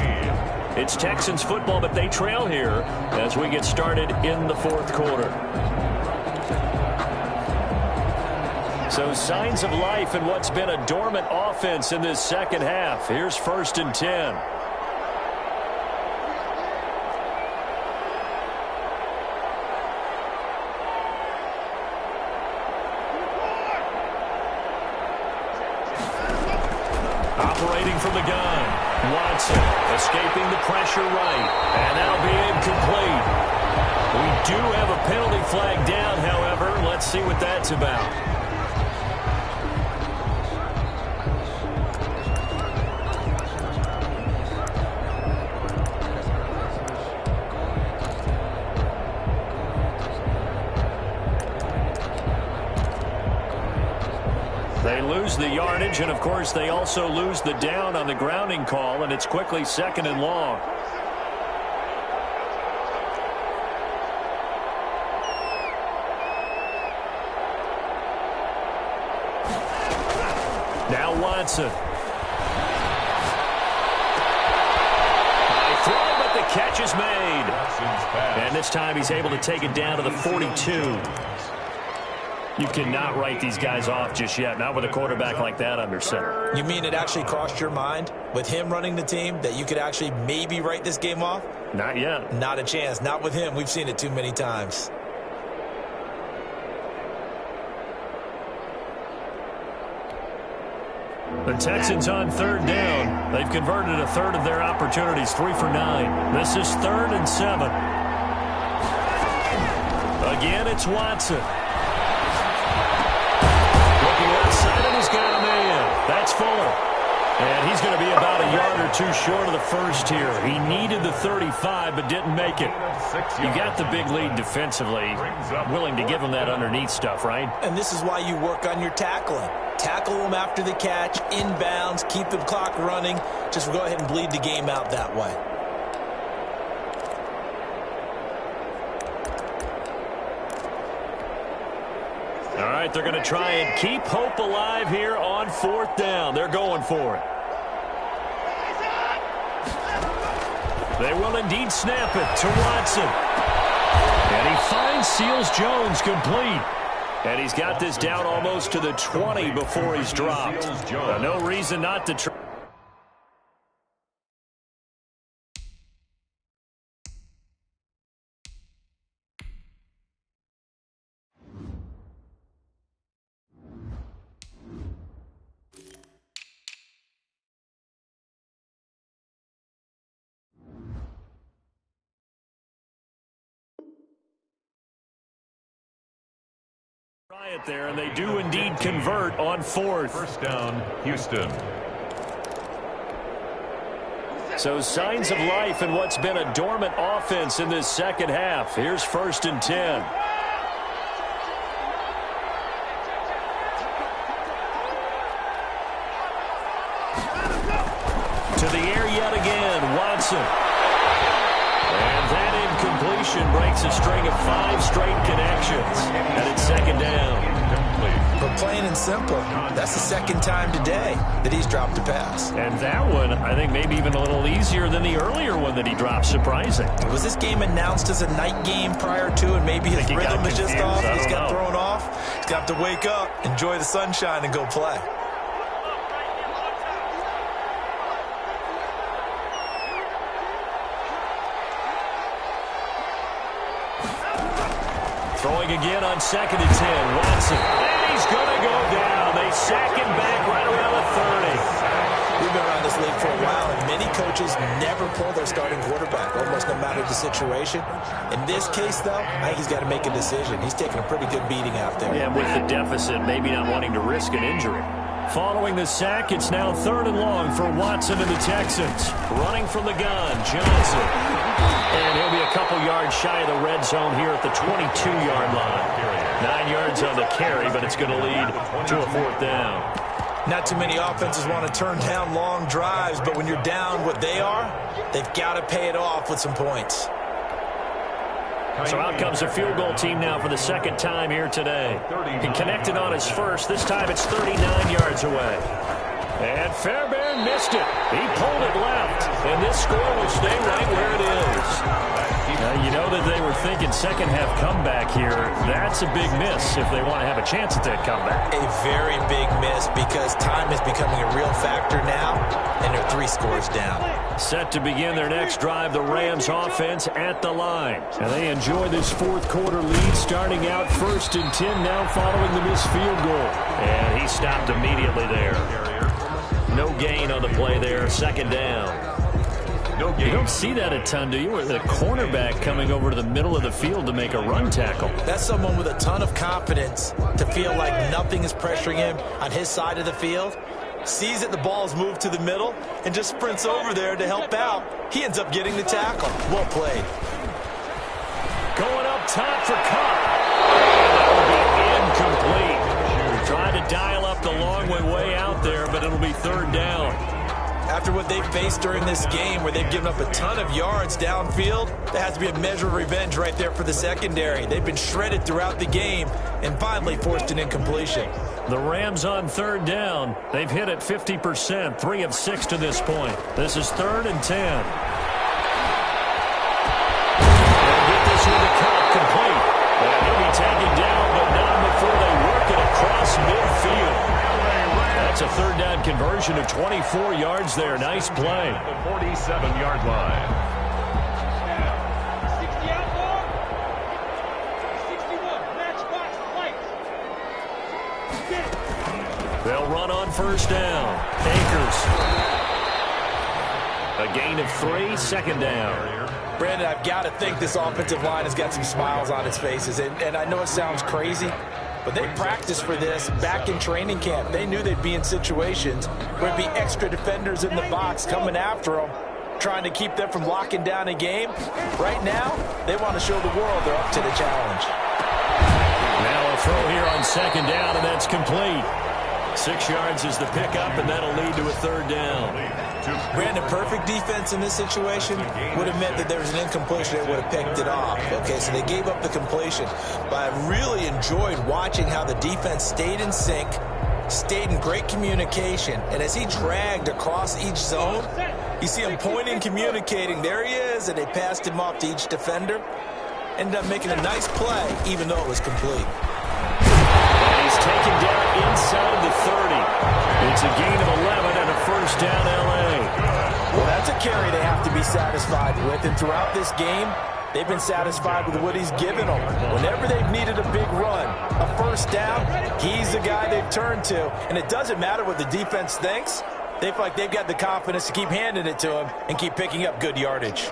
[SPEAKER 5] It's Texans football, but they trail here as we get started in the 4th quarter. So signs of life in what's been a dormant offense in this 2nd half. Here's 1st and 10. Operating from the gun, Watson escaping the pressure right, and that'll be incomplete. We do have a penalty flag down, however. Let's see what that's about. They lose the yardage, and, of course, they also lose the down on the grounding call, and it's quickly 2nd and long. Now Watson. High throw, but the catch is made. And this time he's able to take it down to the 42. You cannot write these guys off just yet, not with a quarterback like that under center.
[SPEAKER 7] You mean it actually crossed your mind with him running the team that you could actually maybe write this game off?
[SPEAKER 5] Not yet.
[SPEAKER 7] Not a chance. Not with him. We've seen it too many times.
[SPEAKER 5] The Texans on 3rd down. They've converted a third of their opportunities, 3 for 9. This is 3rd and 7. Again, it's Watson. Looking outside, and he's got a man. That's Fuller. And he's going to be about a yard or two short of the first here. He needed the 35, but didn't make it. You got the big lead defensively. Willing to give him that underneath stuff, right?
[SPEAKER 7] And this is why you work on your tackling. Tackle them after the catch, inbounds, keep the clock running. Just go ahead and bleed the game out that way.
[SPEAKER 5] All right, they're going to try and keep hope alive here on 4th down. They're going for it. They will indeed snap it to Watson. And he finds Seals-Jones complete. And he's got this down almost to the 20 before he's dropped. No reason not to try. It there, and they do indeed convert on 4th.
[SPEAKER 6] 1st down, Houston.
[SPEAKER 5] So signs of life in what's been a dormant offense in this second half. Here's 1st and 10. To the air yet again, Watson. And that incompletion breaks a string of 5 straight connections. And it's 2nd down.
[SPEAKER 7] But plain and simple, that's the 2nd time today that he's dropped a pass.
[SPEAKER 5] And that one, I think, maybe even a little easier than the earlier one that he dropped. Surprising.
[SPEAKER 7] Was this game announced as a night game prior to, and maybe his rhythm is just off? He's got thrown off. He's got to wake up, enjoy the sunshine, and go play.
[SPEAKER 5] Throwing again on 2nd and 10. Watson. And he's going to go down. They sack him back right around the 30.
[SPEAKER 7] We've been around this league for a while, and many coaches never pull their starting quarterback, almost no matter the situation. In this case, though, I think he's got to make a decision. He's taking a pretty good beating out there.
[SPEAKER 5] Yeah, with the deficit, maybe not wanting to risk an injury. Following the sack, it's now 3rd and long for Watson and the Texans. Running from the gun, Johnson. And he'll be a couple yards shy of the red zone here at the 22-yard line. 9 yards on the carry, but it's going to lead to a 4th down.
[SPEAKER 7] Not too many offenses want to turn down long drives, but when you're down what they are, they've got to pay it off with some points.
[SPEAKER 5] So out comes a field goal team now for the 2nd time here today. He connected on his first. This time it's 39 yards away. And Fairbairn missed it. He pulled it left. And this score will stay right where it is. You know that they were thinking second half comeback here. That's a big miss if they want to have a chance at that comeback.
[SPEAKER 7] A very big miss because time is becoming a real factor now, and they're 3 scores down.
[SPEAKER 5] Set to begin their next drive, the Rams offense at the line. And they enjoy this 4th quarter lead, starting out 1st and 10 now following the missed field goal. And he stopped immediately there. No gain on the play there, 2nd down.
[SPEAKER 6] No gain.
[SPEAKER 5] You don't see that a ton, do you? Or the cornerback coming over to the middle of the field to make a run tackle.
[SPEAKER 7] That's someone with a ton of confidence to feel like nothing is pressuring him on his side of the field. Sees that the ball is moved to the middle and just sprints over there to help out. He ends up getting the tackle. Well played.
[SPEAKER 5] Going up top for Cup. That will be incomplete. Trying to dial up the long way out there, but it'll be third down.
[SPEAKER 7] After what they've faced during this game where they've given up a ton of yards downfield, there has to be a measure of revenge right there for the secondary. They've been shredded throughout the game and finally forced an incompletion.
[SPEAKER 5] The Rams on third down. They've hit it 50%, 3 of 6 to this point. This is 3rd and 10. They'll get this one to Cup complete. And he'll be taken down, but not before they work it across midfield. That's a third down conversion of 24 yards there. Nice play.
[SPEAKER 6] The 47-yard line.
[SPEAKER 4] 60 out ball. 61. Match box lights.
[SPEAKER 5] They'll run on first down. Akers. A gain of 3, second down.
[SPEAKER 7] Brandon, I've got to think this offensive line has got some smiles on its faces. And I know it sounds crazy, but they practiced for this back in training camp. They knew they'd be in situations where there'd be extra defenders in the box coming after them, trying to keep them from locking down a game. Right now, they want to show the world they're up to the challenge.
[SPEAKER 5] Now a throw here on second down, and that's complete. 6 yards is the pickup, and that'll lead to a third down.
[SPEAKER 7] Brandon, perfect defense in this situation would have meant that there was an incompletion. They would have picked it off. Okay, so they gave up the completion. But I really enjoyed watching how the defense stayed in sync, stayed in great communication, and as he dragged across each zone, you see him pointing, communicating. There he is, and they passed him off to each defender. Ended up making a nice play, even though it was complete.
[SPEAKER 5] And he's taken down inside the 30. It's a gain of 11 and a first down, L.A.
[SPEAKER 7] Well, that's a carry they have to be satisfied with, and throughout this game, they've been satisfied with what he's given them. Whenever they've needed a big run, a first down, he's the guy they've turned to. And it doesn't matter what the defense thinks. They feel like they've got the confidence to keep handing it to him and keep picking up good yardage.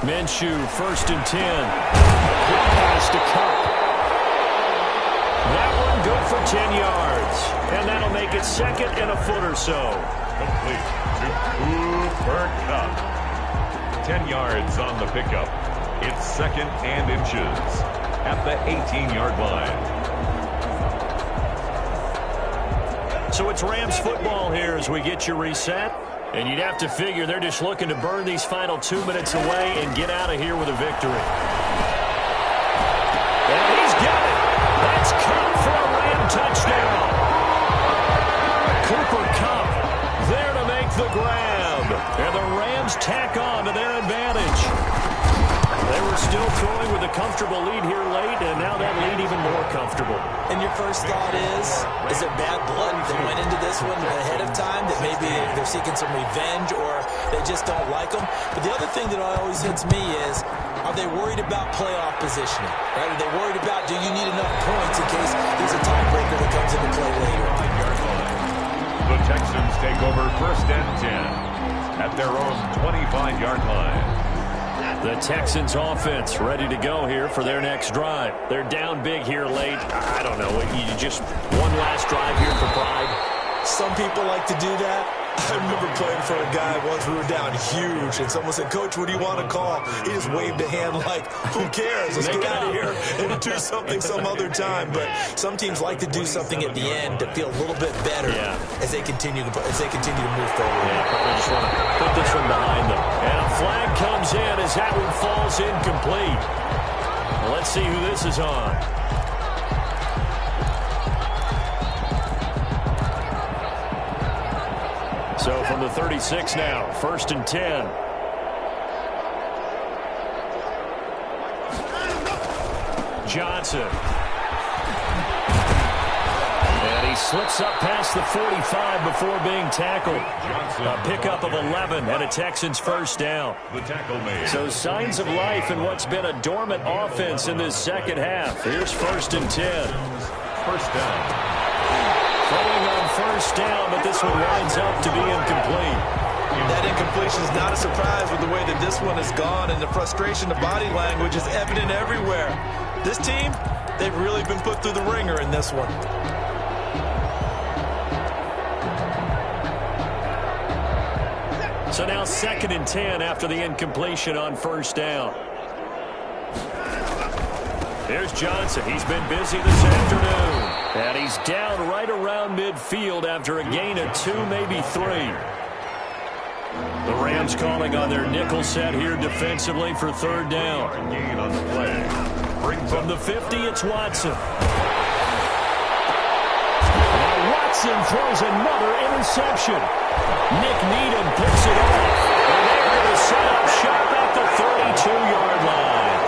[SPEAKER 5] Minshew, 1st and 10. Pass to Cup. That one good for 10 yards. And that'll make it 2nd and a foot or so.
[SPEAKER 6] Complete to Cooper Cup. 10 yards on the pickup. It's 2nd and inches at the 18-yard line.
[SPEAKER 5] So it's Rams football here as we get you reset. And you'd have to figure they're just looking to burn these final 2 minutes away and get out of here with a victory. And he's got it. That's Cup for a Ram touchdown. Cooper Cup there to make the grab. And the Rams tack on to their advantage. They were still throwing with a comfortable lead here late, and now that lead even more comfortable.
[SPEAKER 7] And your first thought is there bad blood that went into this one ahead of time, that maybe they're seeking some revenge or they just don't like them? But the other thing that always hits me is, are they worried about playoff positioning? Right? Are they worried about, do you need enough points in case there's a tiebreaker that comes into play later?
[SPEAKER 6] The Texans take over 1st and 10 at their own 25-yard line.
[SPEAKER 5] The Texans offense ready to go here for their next drive. They're down big here late. I don't know. You just one last drive here for pride.
[SPEAKER 7] Some people like to do that. I remember playing for a guy once. We were down huge, and someone said, "Coach, what do you want to call?" He just waved a hand like, "Who cares? Let's get out of here and do something some other time." But some teams like to do something at the end to feel a little bit better as they continue to move forward.
[SPEAKER 5] Yeah, probably just want to put this one behind them. And a flag comes in as that one falls incomplete. Well, let's see who this is on. So from the 36 now, 1st and 10. Johnson. And he slips up past the 45 before being tackled. A pickup of 11 and a Texans first down.
[SPEAKER 6] The tackle made.
[SPEAKER 5] So signs of life in what's been a dormant offense in this second half. Here's 1st and 10.
[SPEAKER 6] First down.
[SPEAKER 5] Throwing on first down, but this one winds up to be incomplete.
[SPEAKER 7] That incompletion is not a surprise with the way that this one has gone, and the frustration, the body language is evident everywhere. This team, they've really been put through the ringer in this one.
[SPEAKER 5] So now 2nd and 10 after the incompletion on first down. Here's Johnson. He's been busy this afternoon. And he's down right around midfield after a gain of 2, maybe 3. The Rams calling on their nickel set here defensively for 3rd down.
[SPEAKER 6] Gain on the play.
[SPEAKER 5] From the 50, it's Watson. Now Watson throws another interception. Nick Needham picks it off. And they're going to set up shop at the 32-yard line.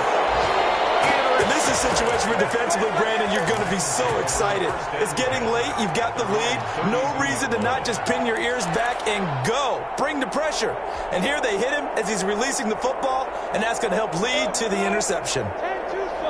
[SPEAKER 7] And this is a situation where defensively, Brandon, you're going to be so excited. It's getting late. You've got the lead. No reason to not just pin your ears back and go. Bring the pressure. And here they hit him as he's releasing the football, and that's going to help lead to the interception.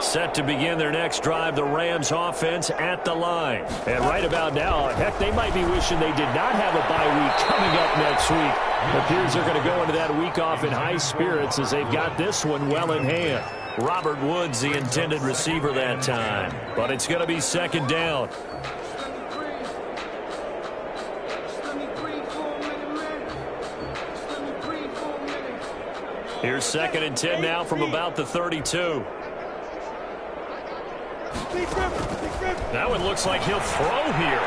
[SPEAKER 5] Set to begin their next drive, the Rams offense at the line. And right about now, heck, they might be wishing they did not have a bye week coming up next week. It appears they're going to go into that week off in high spirits as they've got this one well in hand. Robert Woods, the intended receiver that time. But it's going to be 2nd down. Here's 2nd and 10 now from about the 32. That one looks like he'll throw here.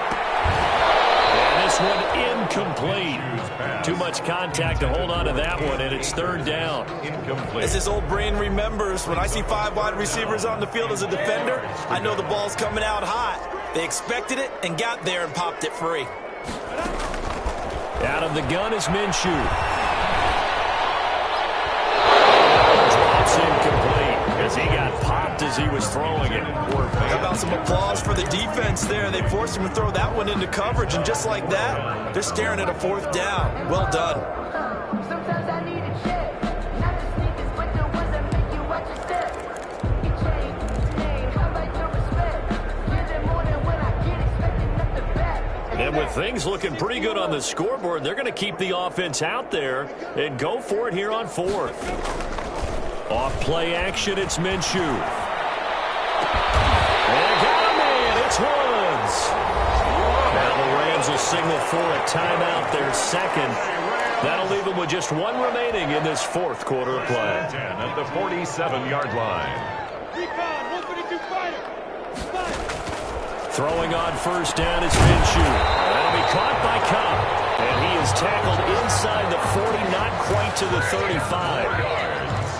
[SPEAKER 5] And this one incomplete. Too much contact to hold on to that one, and it's 3rd down.
[SPEAKER 6] Incomplete.
[SPEAKER 7] As his old brain remembers, when I see 5 wide receivers on the field as a defender, I know the ball's coming out hot. They expected it and got there and popped it free.
[SPEAKER 5] Out of the gun is Minshew. Incomplete as he got popped as he was throwing it.
[SPEAKER 7] How about some applause for the defense there? They forced him to throw that one into coverage, and just like that, they're staring at a 4th down. Well done.
[SPEAKER 2] Sometimes I need a check. Not the sneakers, but the ones that make you watch your step. You change your name, how about your respect? Give them more than when I get expecting nothing back.
[SPEAKER 5] And with things looking pretty good on the scoreboard, they're going to keep the offense out there and go for it here on 4th. Off play action, it's Minshew. And got a man, it's Woods. Now the Rams will signal for a timeout, their 2nd. That'll leave them with just 1 remaining in this 4th quarter of play.
[SPEAKER 6] 10 at the 47-yard line.
[SPEAKER 5] Throwing on first down is Minshew. That'll be caught by Cobb. And he is tackled inside the 40, not quite to the 35.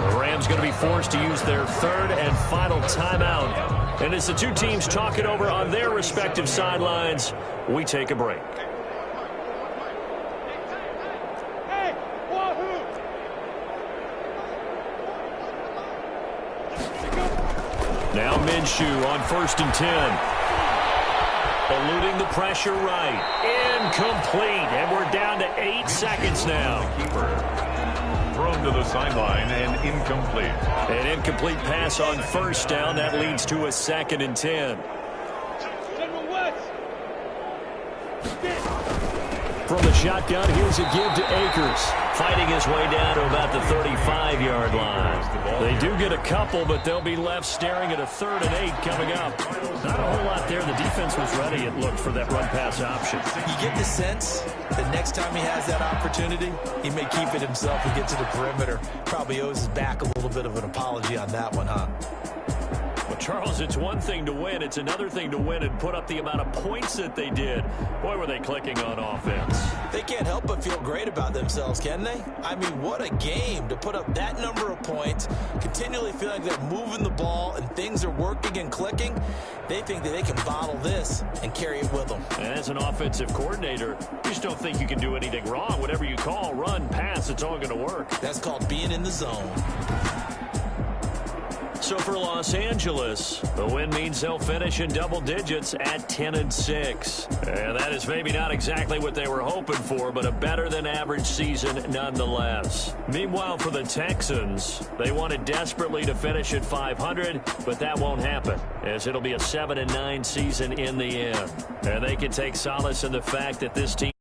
[SPEAKER 5] The Rams going to be forced to use their 3rd and final timeout. And as the two teams talk it over on their respective sidelines, we take a break. Now Minshew on 1st and 10. Eluding the pressure right. Incomplete. And we're down to 8 seconds now.
[SPEAKER 6] Thrown to the sideline and incomplete.
[SPEAKER 5] An incomplete pass on first down. That leads to a 2nd and 10. From the shotgun, here's a give to Akers. Fighting his way down to about the 35-yard line. They do get a couple, but they'll be left staring at a 3rd and 8 coming up. Not a whole lot there. The defense was ready, it looked, for that run-pass option.
[SPEAKER 7] You get the sense that next time he has that opportunity, he may keep it himself and get to the perimeter. Probably owes his back a little bit of an apology on that one, huh?
[SPEAKER 5] Well, Charles, it's one thing to win. It's another thing to win and put up the amount of points that they did. Boy, were they clicking on offense.
[SPEAKER 7] They can't help but feel great about themselves, can they? I mean, what a game to put up that number of points, continually feel like they're moving the ball and things are working and clicking. They think that they can bottle this and carry it with them.
[SPEAKER 5] And as an offensive coordinator, you just don't think you can do anything wrong. Whatever you call, run, pass, it's all going to work.
[SPEAKER 7] That's called being in the zone.
[SPEAKER 5] So for Los Angeles, the win means they'll finish in double digits at 10-6. And that is maybe not exactly what they were hoping for, but a better-than-average season nonetheless. Meanwhile, for the Texans, they wanted desperately to finish at 500, but that won't happen, as it'll be a 7-9 season in the end. And they can take solace in the fact that this team